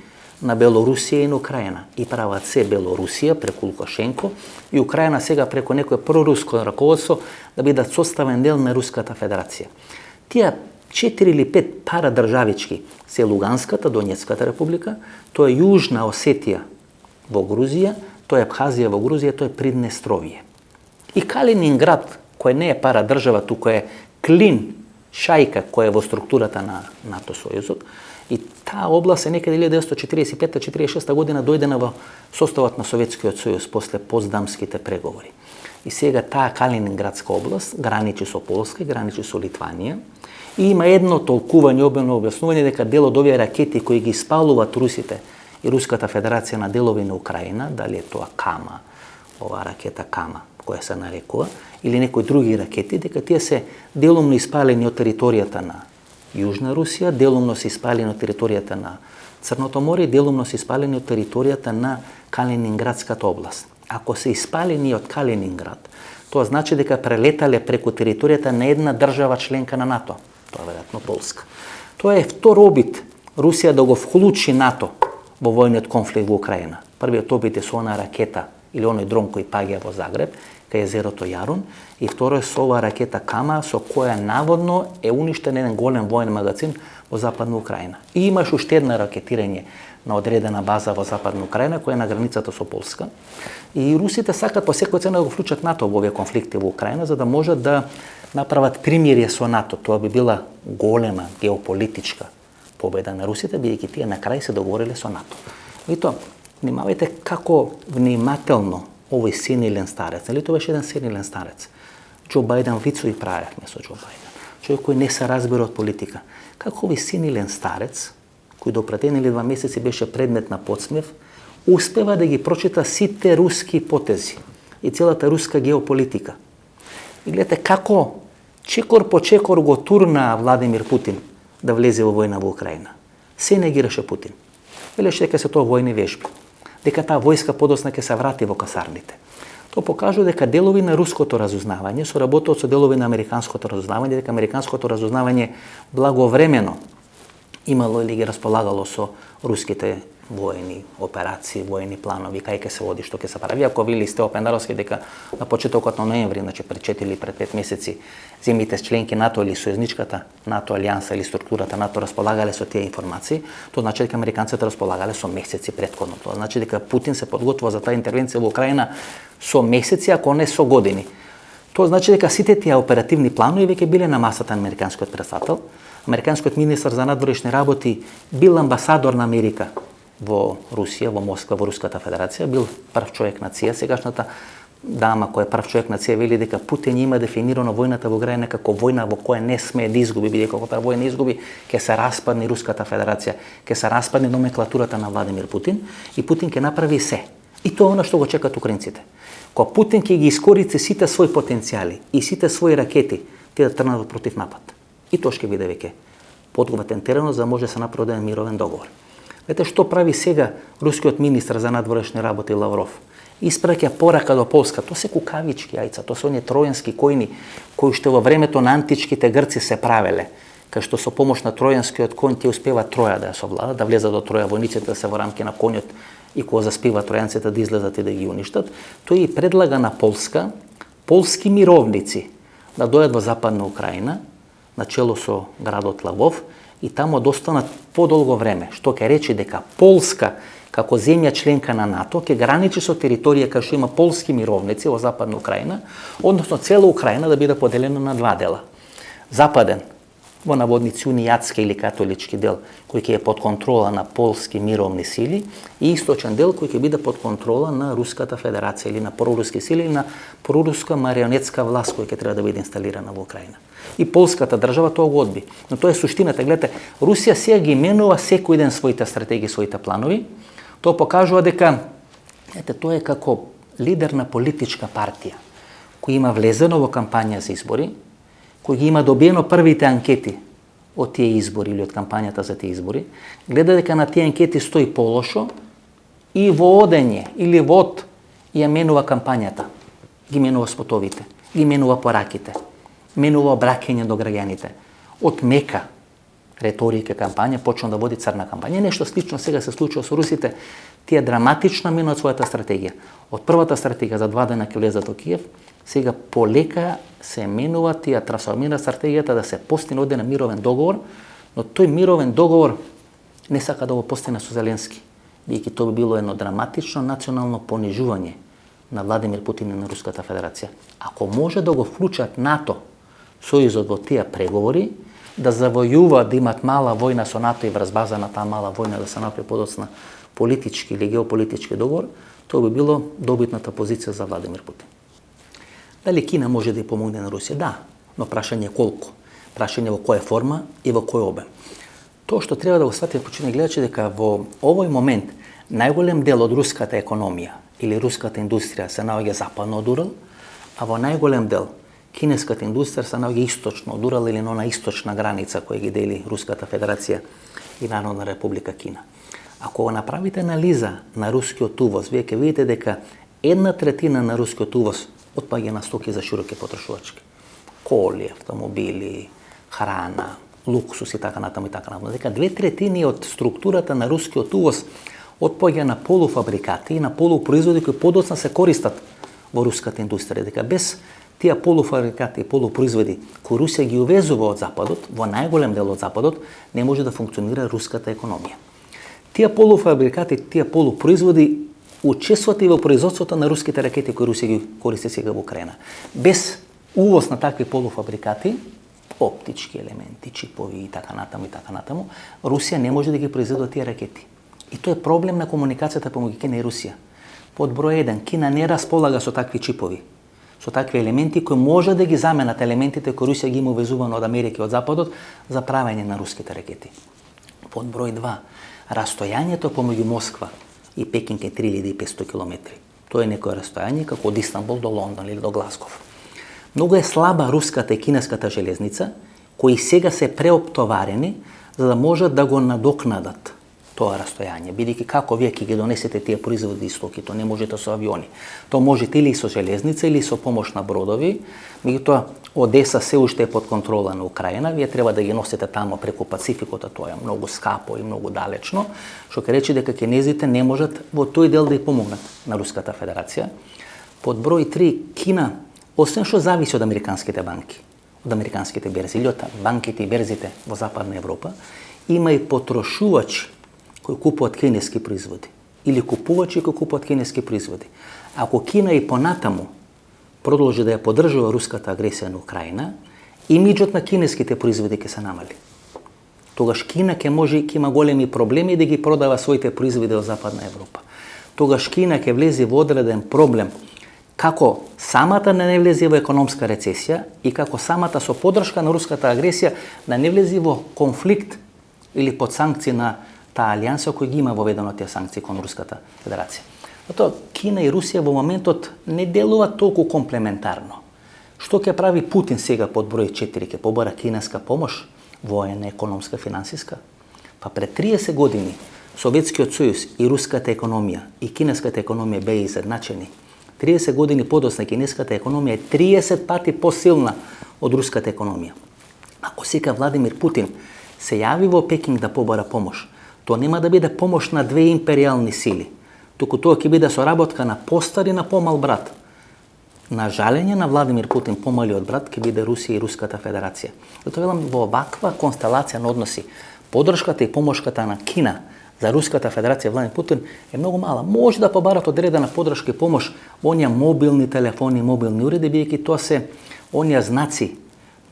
на Белорусија и на Украина. И прават се Белорусија преку Лукашенко и Украина сега преку некој проруско раководство да бидат составен дел на Руската федерација. Тие 4 или 5 пара државички се Луганската, Донецката република, тоа е Јужна Осетија во Грузија, тоа е Абхазија во Грузија, тоа е Приднестровје. И Калининград, кој не е пара држава, туку е клин, шајка која е во структурата на НАТО сојузот, и таа област е некаде 1945-46 година дојдена во составот на Советскиот сојуз после потсдамските преговори. И сега таа Калининградска област граничи со Полска, граничи со Литванија, и има едно толкување, обилно објаснување дека дел од овие ракети кои ги испалуваат русите и Руската федерација на делови на Украина, дали е тоа Кама, ова ракета Кама, која се нарекува, или некои други ракети, дека тие се делумно испалени од територијата на Јужна Русија, делумно се испалени од територијата на Црното море делумно се испалени од територијата на Калининградската област. Ако се испалени од Калининград, тоа значи дека прелетале преку територијата на една држава членка на НАТО. Тоа е веројатно Полска. Тоа е втор обид Русија да го вклучи НАТО во војниот конфликт во Украина. Првиот обид е со она ракета или оној дрон кој паѓа во Загреб, кај езерото Јарун, и второ е со оваа ракета Кама, со која наводно е уништен еден голем воен магазин во Западна Украина. И имаш уште едно ракетирање на одредена база во Западна Украина, која е на границата со Полска. И русите сакат по секоја цена да го вклучат НАТО во овие конфликти во Украина, за да можат да направат примирие со НАТО. Тоа би била голема геополитичка победа на русите, бидејќи тие на крај се договориле со НАТО. И тоа, внимавајте како внимателно овој сенилен старец, нели тоа беше еден сенилен старец. Џо Бајден вицу и правевме со Џо Бајден. Човек кој не се разбира од политика. Како овој сенилен старец, кој до претеднили 2 месеци беше предмет на подсмев, успева да ги прочита сите руски потези и целата руска геополитика. И гледате како чекор по чекор го турна Владимир Путин да влезе во војна во Украина. Се негираше Путин. Велеше дека се тоа војни вежби. Дека таа војска подоцна ќе се врати во касарните. Тоа покажува дека делови на руското разузнавање соработуваат со делови на американското разузнавање, дека американското разузнавање благовремено имало или ги располагало со руските воени операции, воени планови, кај ќе се води, што ќе се прави. Ако вили сте Опендаровски дека на почетокот на ноември, значи пред 4 или пред 5 месеци, земите членки НАТО или сојузничката НАТО алијанса или структурата НАТО располагале со тие информации, тоа значи дека американците располагале со месеци претходно. Тоа значи дека Путин се подготвува за таа интервенција во Украина со месеци, ако не со години. Тоа значи дека сите тие оперативни планови веќе биле на масата на американскиот претставител. Американскиот министер за надворешни работи бил амбасадор на Америка во Русија, во Москва, во Руската Федерација, бил прв човек на ЦИА. Сегашната дама која е прв човек на ЦИА вели дека Путин има дефинирано војната во Украина како војна во која не смее да изгуби, бидејќи ако таа војна изгуби, ќе се распадне Руската Федерација, ќе се распадне номенклатурата на Владимир Путин и Путин ќе направи се. И тоа е она што го чекаат украинците. Кога Путин ќе ги искористи сите своји потенцијали и сите своји ракети, тие да тргнат против напад. И тоа ќе биде веќе подготвен терен за да може да се направи еден мировен договор. Ете што прави сега рускиот министар за надворешни работи Лавров? Испраќа порака до Полска. Тоа се кукавички јајца, тоа се оние тројански којни кои што во времето на античките грци се правеле. Кај што со помош на тројанскиот коњ тие успева Троја да ја совладат, да влезат до Троја војниците да се во рамки на коњот и кога заспива тројанците да излезат и да ги уништат. Тој и предлага на Полска полски мировници да дојдат во Западна Украина на чело со градот Лвов и таму да останат подолго време, што ќе рече дека Полска како земја членка на НАТО ќе граничи со територија кај што има полски мировници во Западна Украина, односно цела Украина да биде поделена на два дела. Западен, во наводници унијатски или католички дел, кој ќе е под контрола на полски мировни сили, и источен дел кој ќе биде под контрола на Руската Федерација или на проруски сили или на проруска марионетска власт која ќе треба да биде инсталирана во Украина. И полската држава тоа го одби. Но тоа е суштината. Гледате, Русија сега ги менува секој ден своите стратегии, своите планови. Тоа покажува дека тоа е како лидер на политичка партија кој има влезено во кампања за избори, кој ги има добиено првите анкети од тие избори или од кампањата за тие избори, гледа дека на тие анкети стои полошо и во одење или во од ја менува кампањата, ги менува спотовите, ги менува пораките, менува обраќање до граѓаните. Од мека реторика кампања почна да води црна кампања. Нешто слично сега се случува со русите. Тие драматично менуваат својата стратегија. Од првата стратегија за 2 дена ќе влезат во Киев, сега полека се менуваат и ја трансформираат стратегијата да се постигне оден мировен договор, но тој мировен договор не сака да го постигне со Зеленски, бидејќи тоа би било едно драматично национално понижување на Владимир Путин и на Руската Федерација. Ако може да го вклучат НАТО, Сојузот во тие преговори, да завојуваат да имат мала војна со НАТО и врз база на таа мала војна да се направи подоцна политички или геополитички договор, тоа би било добитната позиција за Владимир Путин. Дали Кина може да ја помогне на Русија? Да, но прашање колку? Прашање во која форма и во кој обем? Тоа што треба да го сватите почитни гледачи дека во овој момент најголем дел од руската економија или руската индустрија се наоѓа западно од Урал, а во најголем дел кинеската индустрија се наоѓа источно од Урал или на она источна граница која ги дели Руската Федерација и Народна Република Кина. Ако направите анализа на рускиот увоз, вие ќе видите дека 1/3 на рускиот увоз отпаѓа на стоки за широки потрошувачки. Коли, автомобили, храна, луксус и така натаму и така натаму. Дека 2/3 од структурата на рускиот увоз отпаѓа на полуфабрикати и на полупроизводи кои подоцна се користат во руската индустрија. Дека без тие полуфабрикати и полупроизводи кои Русија ги увезува од Западот, во најголем дел од Западот, не може да функционира руската економија. Тие полуфабрикати, тие полупроизводи учествуваат и во производството на руските ракети кои Русија ги користи сега во Украина. Без увоз на такви полуфабрикати, оптички елементи, чипови и така натаму, Русија не може да ги произведува тие ракети. И тоа е проблем на комуникацијата помеѓу Кина и Русија. Под број 1, Кина не располага со такви чипови, со такви елементи кои може да ги заменат елементите кои Русија ги има увезувано од Америка и од Западот за правење на руските ракети. Под број 2, растојањето помеѓу Москва и Пекинг е 3500 км. Тоа е некое растојање како од Истанбул до Лондон или до Глазгов. Многу е слаба руската и кинеската железница, кои сега се преоптоварени за да можат да го надокнадат тоа растојање, бидејќи како вие ќе ги донесете тие производи и стоки, тоа не можете со авиони. Тоа можете или со железница или со помош на бродови, меѓутоа Одеса се уште е под контрола на Украина, вие треба да ги носите тамо преку Пацификот, тоа е многу скапо и многу далечно, што ќе рече дека кинезите не можат во тој дел да ја помогнат на Руската Федерација. Под број 3, Кина, освен што зависи од американските банки, од американските берзи или од банките и берзите во Западна Европа, има и потрошувачи кои купуваат кинески производи или купувачи кои купуваат кинески производи. Ако Кина и понатаму продолжи да ја поддржува руската агресија на Украина, имиџот на кинеските производи ќе се намали. Тогаш Кина ќе има големи проблеми да ги продава своите производи во Западна Европа. Тогаш Кина ќе влезе во одреден проблем како самата не влезе во економска рецесија и како самата со поддршка на руската агресија да не влезе во конфликт или под санкции на таа алијанса кој ги има воведено тие санкции кон Руската Федерација. Затоа Кина и Русија во моментот не делуваат толку комплементарно. Што ќе прави Путин сега под број 4? Ќе побара кинеска помош, воена, економска, финансиска? Па пред 30 години Советскиот сојуз и руската економија и кинеската економија беа изедначени. 30 години подоцна кинеската економија е 30 пати посилна од руската економија. Ако сега Владимир Путин се јави во Пекинг да побара помош, тоа нема да биде помош на две империјални сили, туку тоа ќе биде соработка на постар и на помал брат. На жалење на Владимир Путин, помалиот брат ќе биде Русија и Руската Федерација. Затоа велам, во оваква констелација на односи, поддршката и помошката на Кина за Руската Федерација Владимир Путин е многу мала. Може да побарат одредена поддршка и помош во оние мобилни телефони, мобилни уреди, бидејќи тоа се оние знаци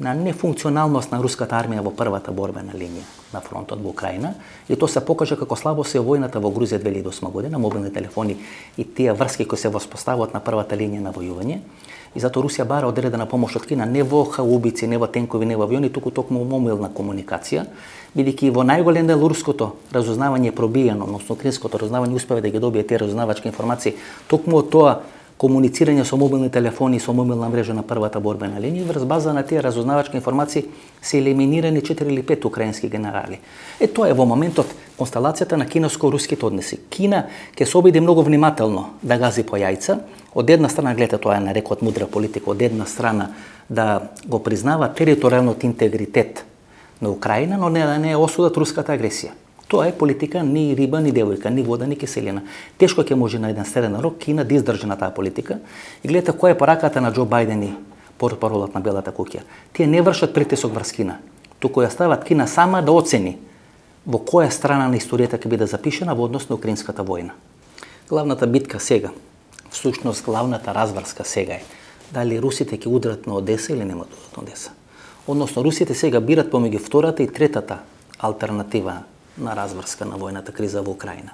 на нефункционалност на руската армија во првата борбена линија на фронтот во Украина, и тоа се покажа како слабо се војната во Грузија 2008 година, мобилни телефони и тие врски кои се воспоставуваат на првата линија на војување. И затоа Русија бара одредена помош од Кина, не во хаубици, не во тенкови, не во авиони, туку токму мобилна комуникација, бидејќи во најголем дел руското разузнавање е пробиено, односно украинското разузнавање успева да ги добие тие разузнавачки информации токму од тоа комуницирање со мобилни телефони и со мобилна мрежа на првата борбена линија. Врз база на тие разузнавачки информации се елиминирани 4 или 5 украински генерали. Тоа е во моментот констелацијата на кинеско-руските односи. Кина ќе се обиди многу внимателно да гази по јајца. Од една страна, гледате, тоа е нарекот мудра политика, од една страна да го признава територијалниот интегритет на Украина, но не да не осудат руската агресија. Тоа е политика ни риба, ни девојка, ни вода, ни киселина. Тешко ќе може на еден среден рок Кина да издржи на таа политика. И гледате која е пораката на Џо Бајден и портпаролот на Белата куќа. Тие не вршат притисок врз Кина, туку ја стават Кина сама да оцени во која страна на историјата ќе биде запишена во однос на украинската војна. Главната битка сега, всушност главната разврска сега е дали русите ќе удрат на Одеса или нема да удрат на Одеса. Односно русите сега бират помеѓу втората и третата алтернатива на разврска на војната криза во Украина.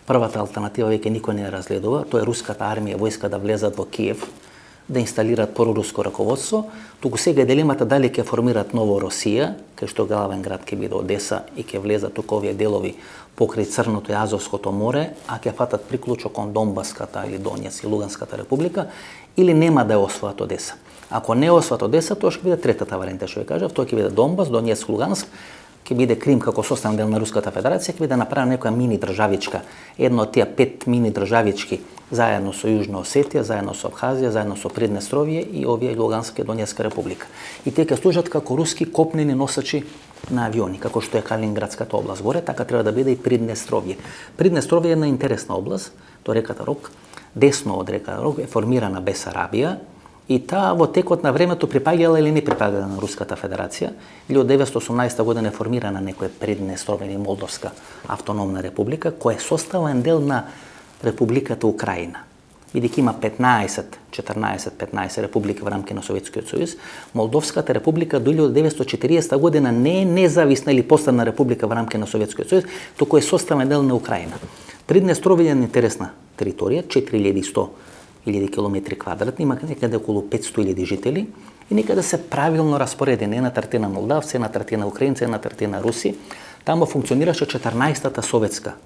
Првата алтернатива веќе никој не ја разгледува, тоа е руската армија и војска да влезат во Киев, да инсталираат проруско раководство, туку сега е дилемата дали ќе формираат ново Росија, кај што главен град ќе биде Одеса и ќе влезат туку овие делови покрај Црното и Азовското море, а ќе фатат приклучок кон Донбаската или Донјац и Луганската република, или нема да ја освојат Одеса. Ако не осват Одеса, тоа ќе биде третата варијанта, што ја кажав, тоа ќе биде Донбас, Донецк, Луганск, ќе биде Крим како составен дел на Руската Федерација, ќе биде направена некоја мини државичка, една од тие 5 мини државички, заедно со Јужна Осетија, заедно со Абхазија, заедно со Приднестровје и овие Луганска и Донецка република. И тие ќе служат како руски копнени носачи на авиони, како што е Калининградската област горе, така треба да биде и Приднестровје. Приднестровје е една интересна област, до реката Рог, десно од река Рог е формирана Бесарабија, и таа во текот на времето припаѓала или не припаѓала на Руската Федерација. 1918 година е формирана некоја Приднестровја или Молдовска автономна република, која е составен дел на Републиката Украина. Бидејќи има 14-15 републики во рамки на Советскиот сојуз, Молдовската република до 1940 година не е независна или постана република во рамки на Советскиот сојуз, туку е составен дел на Украина. Приднестровје е интересна територија, 4100 километри квадратни, има некаде околу 500.000 жители и некаде се правилно распоредени, една третина молдавци, една третина украинци, една третина руси. Тамо функционираше 14-та советска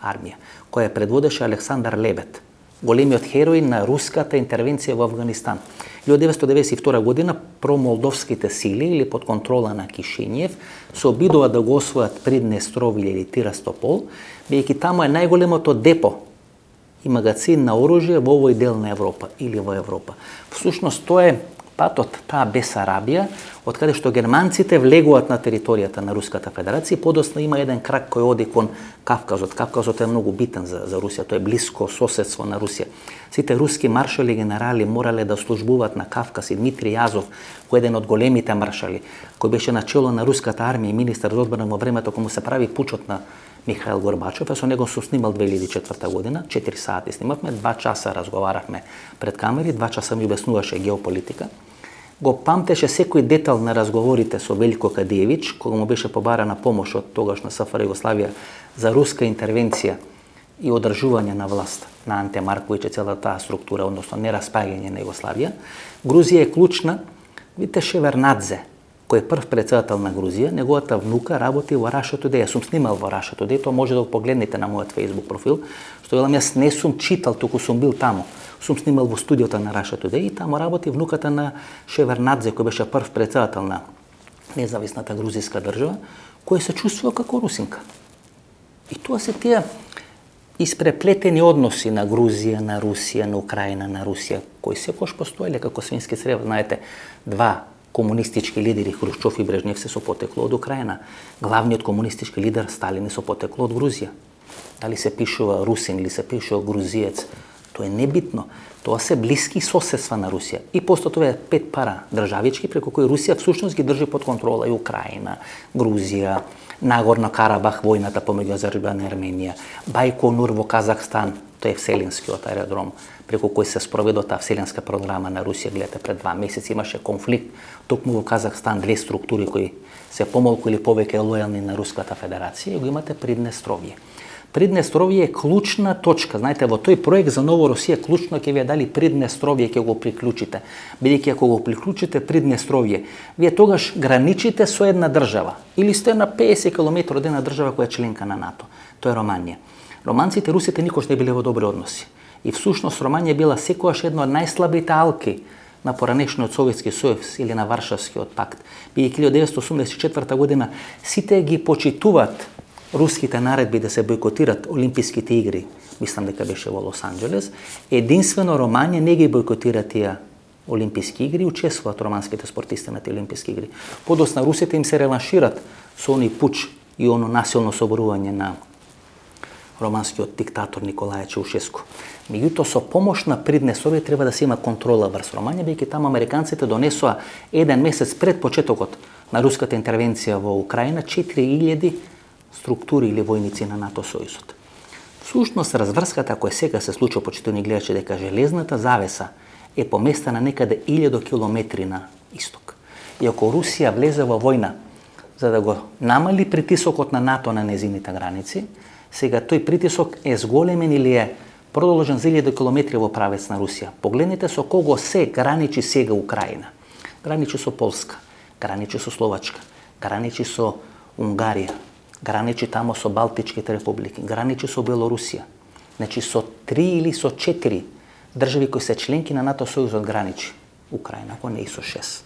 армија, која предводеше Александар Лебед, големиот херој на руската интервенција во Афганистан. 1992 година промолдовските сили или под контрола на Кишинјев се обидуваат да го освојат Приднестровје или Тирастопол, бидејќи тамо е најголемото депо и магазин на оружје во овој дел на Европа или во Европа. Всушност тоа е патот таа Бесарабија, од каде што германците влегуваат на територијата на Руската Федерација, подосна има еден крак кој оди кон Кавказот. Кавказот е многу битен за Русија, тоа е блиско соседство на Русија. Сите руски маршали и генерали морале да службуваат на Кавказ и Дмитрий Јазов, кој е еден од големите маршали, кој беше начело на руската армија и министар за одбрана во времето кога му се прави пучот на Михаил Горбачов, а со него сум снимал 2004 година, 4 сати снимавме, 2 часа разговаравме пред камери, 2 часа ми обяснуваше геополитика. Го памтеше секој детал на разговорите со Велико Кадиевич, кога му беше побарана помош од тогашна СФР Југославија за руска интервенција и одржување на власт на Анте Марковиќ и цела таа структура, односно нераспаѓање на Југославија. Грузија е клучна. Видите Шевернадзе, кој е прв председател на Грузија, неговата внука работи во Russia Today. Јас сум снимал во Russia Today, тоа може да го погледнете на мојот Facebook профил, што велам јас не сум читал, туку сум бил тамо. Сум снимал во студиото на Russia Today и тамо работи внуката на Шевернадзе, кој беше прв председател на независната грузијска држава, кој се чувствува како русинка. И тоа се тие испреплетени односи на Грузија, на Русија, на Украина, на Русија, кои секогаш постоеле како свински црев. Знаете, два комунистички лидери, Хрушчов и Брежнев, се со потекло од Украина. Главниот комунистички лидер Сталин е со потекло од Грузија. Дали се пишува русин или се пишува грузиец, тоа е небитно. Тоа се блиски соседства на Русија. И после тоа е 5 пара државички преку кои Русија всушност ги држи под контрола и Украина, Грузија, Нагорно Карабах, војната помеѓу Азербејџан и Арменија, Бајконур во Казахстан, тоа е вселенскиот аеродром, преку кој се спроведе таа вселенска програма на Русија. Гледате, пред 2 месеци имаше конфликт токму во Казахстан, две структури кои се помалку или повеќе лојални на Руската Федерација, и го имате Приднестровје. Приднестровје е клучна точка. Знаете, во тој проект за Новорусија клучно ќе ви дали Приднестровје, ќе го приклучите. Бидејќи ако го приклучите Приднестровје, вие тогаш граничите со една држава или сте на 50 км од една држава која е членка на НАТО. Тоа е Романија. Романците и русите никош не биле во добри односи. И всушност Романија била секогаш една од најслабите алки на поранешниот Советски сојуз или на Варшавскиот пакт. Бидејќи 1984 година сите ги почитуваат руските наредби да се бойкотират Олимписките игри, мислам дека беше во Лос Анџелес, единствено Романија не ги бойкотира тие Олимписки игри и учествуваат романските спортисти на тие Олимписки игри. Подосна русите им се реваншират со оној пуч и оно насилно соборување на романскиот диктатор Николај Чаушеску. Меѓутоа, со помош на Приднестровје треба да се има контрола врз Романија, бидејќи таму американците донесоа еден месец пред почетокот на руската интервенција во Украина 4000 структури или војници на НАТО сојузот. Всушност, разврската која сега се случува, почитувани гледачи, дека железната завеса е поместена некаде 1000 километри на исток. И ако Русија влезе во војна за да го намали притисокот на НАТО на незините граници, сега тој притисок е зголемен или е продолжен за 1000 километри во правец на Русија. Погледнете со кого се граничи сега Украина. Граничи со Полска, граничи со Словачка, граничи со Унгарија, граничи тамо со Балтичките републики, граничи со Белорусија. Значи со 3 или со 4 држави кои се членки на НАТО сојузот граничи Украина, ако не и со 6.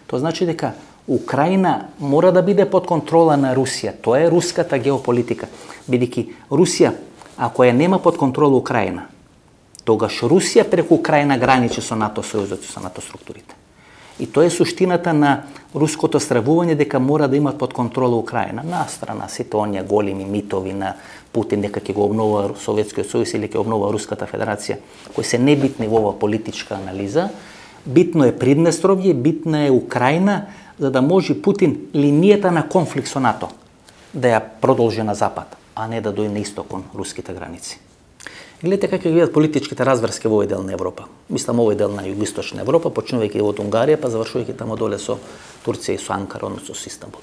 Тоа значи дека Украина мора да биде под контрола на Русија. Тоа е руската геополитика. Бидејќи Русија, ако ја нема под контрола Украина, тогаш Русија преку Украина граничи со НАТО сојузот и со НАТО структурите. И тоа е суштината на руското стравување дека мора да имат под контрола Украина. На страна сите оние големи митови на Путин дека ќе го обновува Советскиот сојуз или ќе обновува Руската федерација, кои се небитни во ова политичка анализа. Битно е Приднестровје, битна е Украина, за да може Путин линијата на конфликт со НАТО да ја продолжи на запад, а не да дојде на исток кон руските граници. Гледате како ги видат политичките разврски во овој дел на Европа. Мислам овој дел на југоисточна Европа, почнувајќи од Унгарија, па завршувајќи тамо доле со Турција и со Анкара, односно со Истанбул.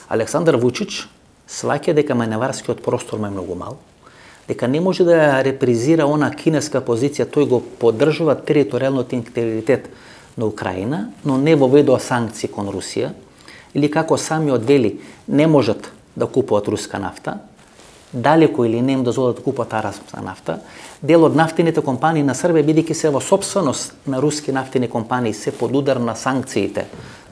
Александар Вучич сваќа дека маневарскиот простор е многу мал, дека не може да репризира она кинеска позиција, тој го поддржува територијалниот интегритет на Украина, но не воведува санкции кон Русија, или како самиот вели, не можат да купуваат руска нафта, далеко или не им дозволат да купат арабска нафта. Дел од нафтените компании на Србија, бидејќи се во сопственост на руски нафтени компании, се под удар на санкциите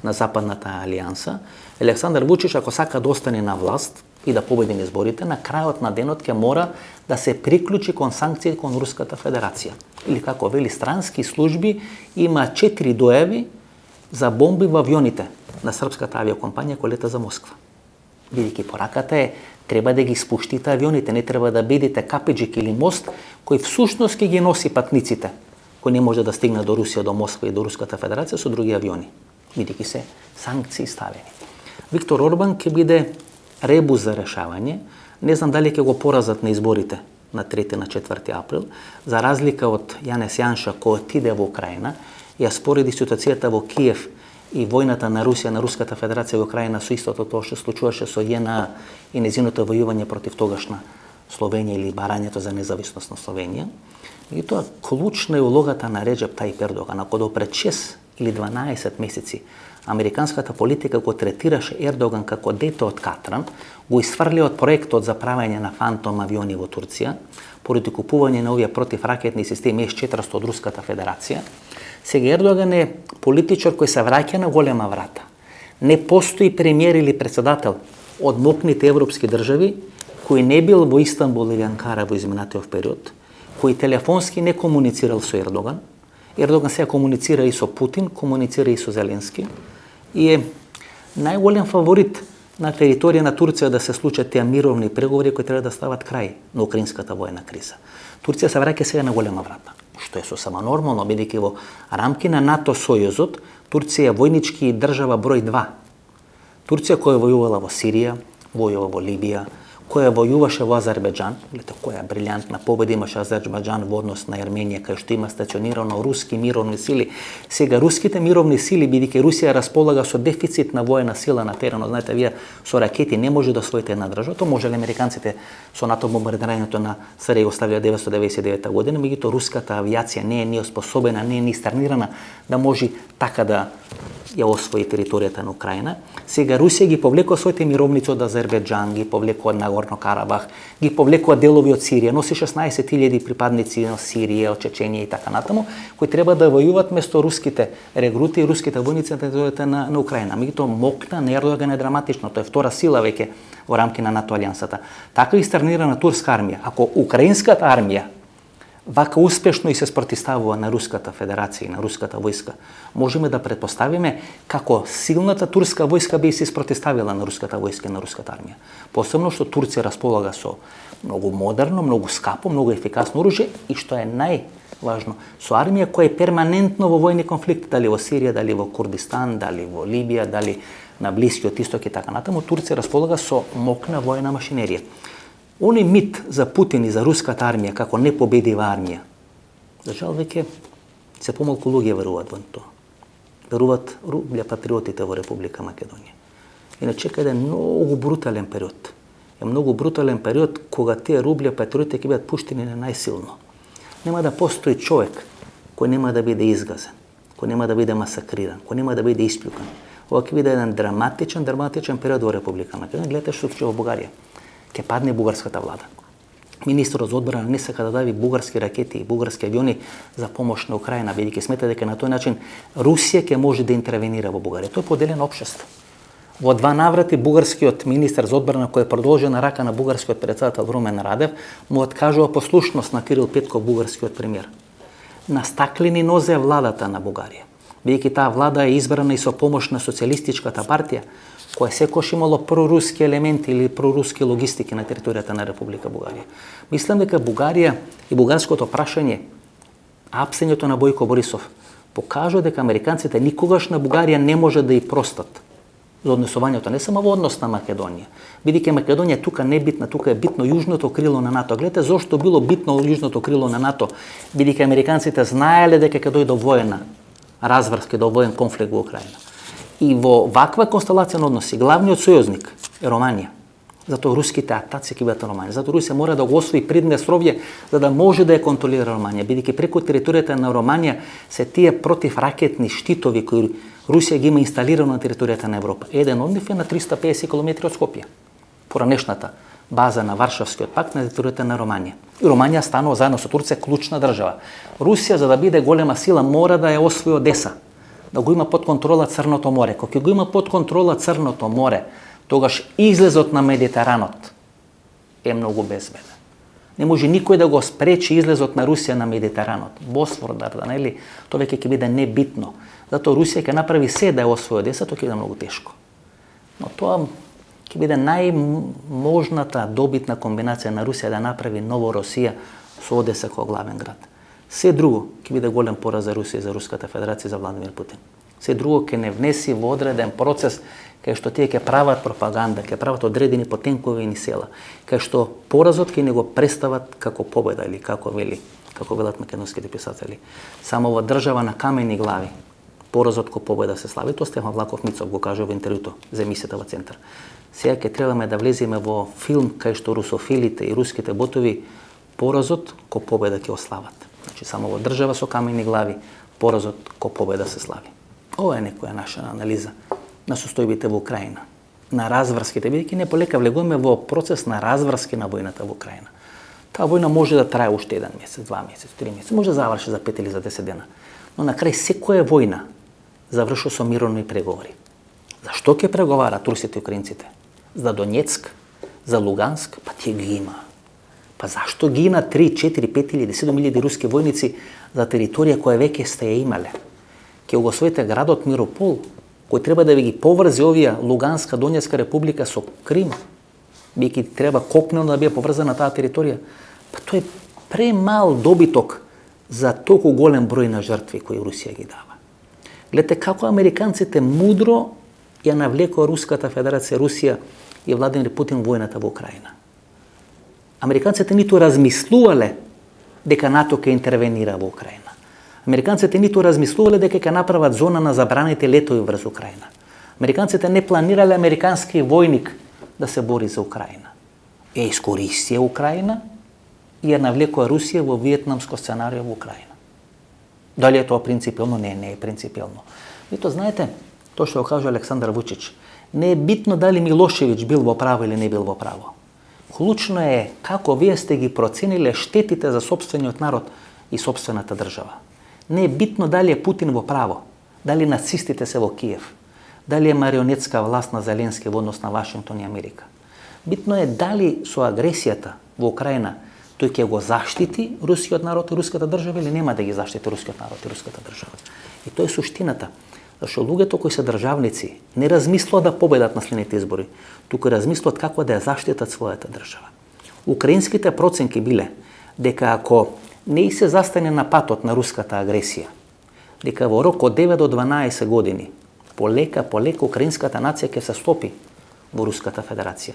на Западната алијанса. Александар Вучич, ако сака да остане на власт и да победи на изборите, на крајот на денот ќе мора да се приклучи кон санкции кон Руската федерација. Или како вели странски служби, има 4 дојави за бомби во авионите на српската авиокомпанија која лета за Москва. Бидејќи пораката е, треба да ги спуштите авионите, не треба да бидете капеджик или мост кој всушност ќе ги носи патниците, кои не може да стигне до Русија, до Москва и до Руската федерација со други авиони, бидејќи се санкции ставени. Виктор Орбан ќе биде ребус за решавање. Не знам дали ќе го поразат на изборите на 3 на 4 април, за разлика од Јанес Јанша кој отиде во Украина, ја спореди ситуацијата во Киев и војната на Русија, на Руската федерација во Украина со истото тоа што случуваше со JNA и незиното војување против тогашна Словенија или барањето за независност на Словенија. И тоа клучна е улогата на Реджеп Тајип Ердоган. Ако до пред 6 или 12 месеци американската политика го третираше Ердоган како дете од катран, го исфрли од проектот за правење на фантом авиони во Турција, поради купување на овие противракетни системи С-400 од Руската федерација. Сега Ердоган е политичар кој се враќа на голема врата. Не постои премиер или председател од мокните европски држави кој не бил во Истанбул или Анкара во изминатиот период, кој телефонски не комуницирал со Ердоган. Ердоган сега комуницира и со Путин, комуницира и со Зеленски и е најголем фаворит на територија на Турција да се случат тие мировни преговори кои треба да стават крај на украинската војна криза. Турција се враќа сега на голема врата, што е сосема нормално, бидејќи во рамки на НАТО сојузот Турција е војнички држава број 2. Турција која војувала во Сирија, војува во Либија, која војуваше во Азербејџан, гледате која брилјантна победа имаше Азербејџан во однос на Ерменија, кај што има стационирано руски мировни сили. Сега руските мировни сили, бидејќи Русија располага со дефицит на воена сила на теренот, знаете вие, со ракети не може да освоите една држава, тоа можеле американците со НАТО бомбардирањето на СР Југославија 1999 година, меѓутоа руската авиација не е ни оспособена, не е ни старнирана да може така да ја освои територијата на Украина. Сега Русија ги повлекува своите мировници од Азербејџан, ги повлекува од Нагорно Карабах, ги повлекува делови од Сирија, носи 16.000 припадници од Сирија, од Чеченија и така натаму, кои треба да војуваат место руските регрути и руските војници на територијата на Украина. Меѓутоа мокна на Ердоган е драматично, тоа е втора сила веќе во рамки на НАТО алијансата. Така и старнирана турска армија. Ако украинската армија вака успешно и се спротивставува на Руската федерација и на руската војска, можеме да претпоставиме како силната турска војска би се спротивставила на руската војска и на руската армија. Посебно што Турција располага со многу модерно, многу скапо, многу ефикасно оружје и што е најважно, со армија која е перманентно во војни конфликти, дали во Сирија, дали во Курдистан, дали во Либија, дали на Блискиот Исток и така натаму, Турција располага со мокна војна машинерија. Оној мит за Путин и за руската армија како непобедива армија, за жал веќе се помалку луѓе веруваат во тоа. Веруваат рублја патриотите во Република Македонија. И чека еден многу брутален период. Е многу брутален период кога тие рублја патриоти ќе бидат пуштени на најсилно. Нема да постои човек кој нема да биде изгазен, кој нема да биде масакриран, кој нема да биде испљукан. Ова ќе биде еден драматичен период во Република Македонија. Гледате што се случува во Бугарија. Ќе падне бугарската влада. Министрот за одбрана не сака да даде бугарски ракети и бугарски авиони за помош на Украина, бидејќи смета дека на тој начин Русија ќе може да интервенира во Бугарија. Тоа е поделено општество. Во два наврати бугарскиот министар за одбрана, кој е продолжена рака на бугарскиот председател Румен Радев, му откажува послушност на Кирил Петков, бугарскиот премиер. На стаклени нозе е владата на Бугарија, бидејќи таа влада е избрана и со помош на социјалистичката партија, која секош имало проруски елементи или проруски логистики на територијата на Република Бугарија. Мислам дека Бугарија и бугарското прашање, апсењето на Бојко Борисов, покажува дека американците никогаш на Бугарија не може да и простат за однесувањето, не само во однос на Македонија. Бидејќи Македонија тука не битна, тука е битно јужното крило на НАТО. Гледате зошто било битно јужното крило на НАТО, бидејќи американците знаеле дека ќе дојде воена разврска, до воен конфликт во Украина. И во ваква констелација на односи, главниот сојузник е Романија. Затоа руските атаци ќе бидат на Романија. Затоа Русија мора да го освои Приднестровје за да може да ја контролира Романија, бидејќи преку територијата на Романија се тие противракетни штитови кои Русија ги има инсталирано на територијата на Европа. Еден од нив е на 350 км од Скопје. Поранешната база на Варшавскиот пакт на територијата на Романија. И Романија станува заедно со Турција клучна држава. Русија, за да биде голема сила, мора да ја освои Одеса, да го има под контрола Црното море. Кога ќе го има под контрола Црното море, тогаш излезот на Медитеранот е многу безбеден. Не може никој да го спречи излезот на Русија на Медитеранот. Босфор, Дарданели, тоа веќе ќе биде небитно. Затоа Русија ќе направи се да ја освои Одеса, тоа ќе биде многу тешко. Но тоа ќе биде најможната добитна комбинација на Русија да направи ново Русија со Одеса како главен град. Се друго ќе биде голем пораз за Русија и за Руската Федерација, за Владимир Путин. Се друго ќе не внеси во одреден процес кај што тие ќе прават пропаганда, ќе прават одредени потенкови села, кај што поразот ќе не го представат како победа или како велат македонските писатели. Само во држава на камени глави поразот ко победа се слави. Тоа Стефан Влаков Мицов го кажа во интервјуто за емисијата во Центар. Сега ќе требаме да влеземе во филм кај што русофилите и руските ботови поразот ко победа ќе ослават. Значи само во држава со камени глави поразот ко победа се слави. Ова е некоја наша анализа на состојбите во Украина, на разврските, бидејќи не полека влегуваме во процес на разврски на војната во Украина. Таа војна може да трае уште 1 месец, 2 месеци, 3 месеци, може да заврши за 5 или за 10 дена. Но на крај секоја војна завршува со мировни преговори. Зашто ќе преговарат русите и украинците? За Донецк, за Луганск, па тие ги има. Па зашто гина 3, 4, 5 или 7 илјади руски војници за територија која веќе сте ја имале? Ќе го освоите градот Миропол, кој треба да ви ги поврзе овие Луганска, Донецка република со Крим, бидејќи треба копнено да биде поврзана таа територија. Па тоа е премал добиток за толку голем број на жртви кои Русија ги дава. Гледате како американците мудро ја навлекоа Руската Федерација, Русија и Владимир Путин војната во Украина. Американците ниту размислувале дека НАТО ќе интервенира во Украина. Американците ниту размислувале дека ќе направат зона на забраните летови врз Украина. Американците не планирале американски војник да се бори за Украина. Искористија Украина и ја навлекоа Русија во виетнамско сценарио во Украина. Дали е тоа принципиелно? Не е принципиелно. И тоа знаете, тоа што го кажа Александар Вучич, не е битно дали Милошевиќ бил во право или не бил во право. Клучно е како вие сте ги процениле штетите за сопствениот народ и сопствената држава. Не е битно дали е Путин во право, дали нацистите се во Киев, дали е марионетска власт на Зеленски во однос на Вашингтон и Америка. Битно е дали со агресијата во Украина тој ќе го заштити рускиот народ и руската држава или нема да ги заштити рускиот народ и руската држава. И тоа е суштината. Зашто луѓето кои се државници не размислуваат да победат на следните избори, туку размислуваат како да ја заштитат својата држава. Украинските проценки биле дека ако не се застане на патот на руската агресија, дека во рок од 9 до 12 години полека украинската нација ќе се стопи во Руската Федерација.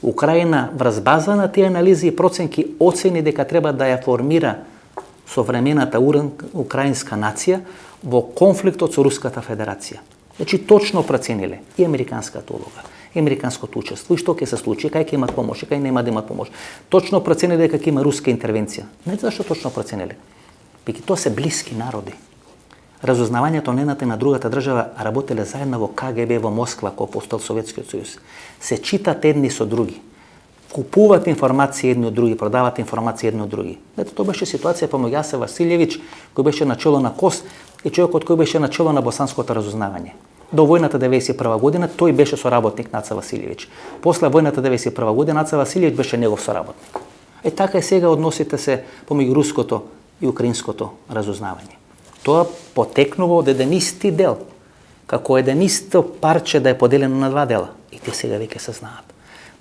Украина врз база на тие анализи и проценки оцени дека треба да ја формира современата украинска нација во конфликтот со Руската Федерација. Значи точно процениле и американската улога, и американското учество, и што ќе се случи, кај ќе имат помош, и кај нема да имат помош. Точно процениле дека ќе има руска интервенција. Не зашто точно процениле. Бидејќи тоа се блиски народи. Разузнавањето на едната и на другата држава работеле заедно во КГБ во Москва, кој постал Советскиот сојуз. Се читат едни со други. скупуват информации едни од други, продават информации едни од други. Ето, тоа беше ситуација помеѓу Јасе Василјевиќ, кој беше начело на КОС, и човекот кој беше начело на босанското разузнавање. До војната 91 година тој беше соработник на Аца Василјевиќ. После војната 91 година Аца Василјевиќ беше негов соработник. Така и сега односите се помеѓу руското и украинското разузнавање. Тоа потекнува од еден исти дел, како еден исто парче да е поделено на два дела. И те сега веќе се знаат.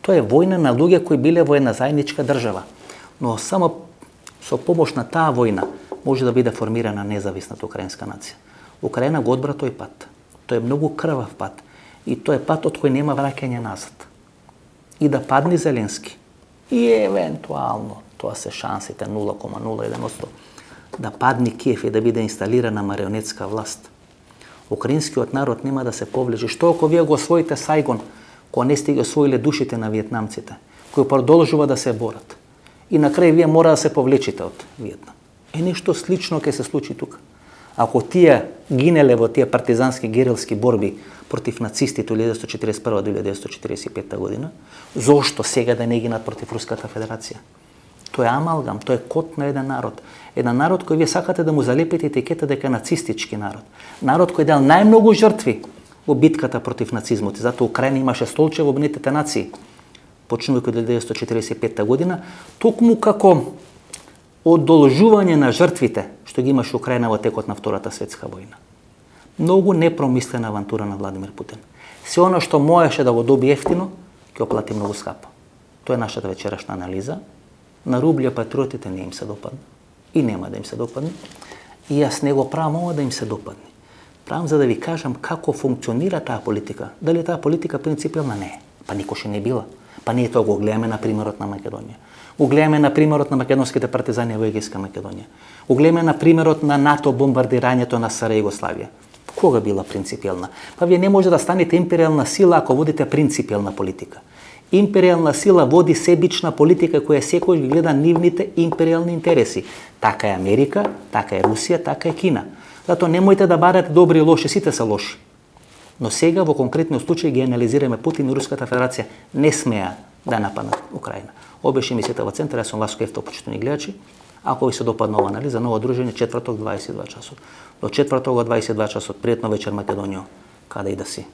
Тоа е војна на луѓе кои биле во една заедничка држава. Но само со помош на таа војна може да биде формирана независната украинска нација. Украина го одбра тој пат. Тој е многу крвав пат. И тој е пат од кој нема враќање назад. И да падне Зеленски. И евентуално, тоа се шансите 0,01%, да падне Киев и да биде инсталирана марионетска власт. Украинскиот народ нема да се повлече. Што ако вие го освоите Сајгон, кога не сте ги освоиле душите на виетнамците, кои продолжува да се борат. И на крај вие мора да се повлечите од Виетнам. Нешто слично ќе се случи тука. Ако тие гинеле во тие партизански герилски борби против нацистите 1941-1945 година, зошто сега да не гинат против Руската Федерација? Тоа е амалгам, тоа е код на еден народ. Еден народ кој вие сакате да му залепите етикета дека е нацистички народ. Народ кој дал најмногу жртви во битката против нацизмот. Затоа Украина имаше столче во Обединетите нации, почнувајќи од 1945 година, токму како одолжување на жртвите што ги имаше Украина во текот на Втората светска војна. Многу непромислена авантура на Владимир Путин. Се она што можеше да го доби ефтино, ќе го плати многу скапо. Тоа е нашата вечерашна анализа. На Рублја патриотите не им се допадна и нема да им се допадне. И јас не го правам ова да им се допадне. Правам за да ви кажам како функционира таа политика. Дали таа политика принципиална? Не. Па никоше не била. Па ние тоа го гледаме на примерот на Македонија. Го гледаме на примерот на македонските партизани во Егејска Македонија. Го гледаме на примерот на НАТО бомбардирањето на СР Југославија. Кога била принципиална? Па вие не може да станете империјална сила ако водите принципиална политика. Империјална сила води себична политика која секој ги гледа нивните империјални интереси. Така е Америка, така е Русија, така е Кина. Затоа немојте да барате добри и лоши, сите се лоши. Но сега во конкретниот случај ги анализираме Путин и Руската Федерација не смеа да нападнат Украина. Ова беше емисијата во Центар, јас сум Васко Ефтов, почитувани гледачи. Ако ви се допадна ова анализа, ново дружење четврток 22 часот. До четврток 22 часот, пријатно вечер Македонија, каде и да си.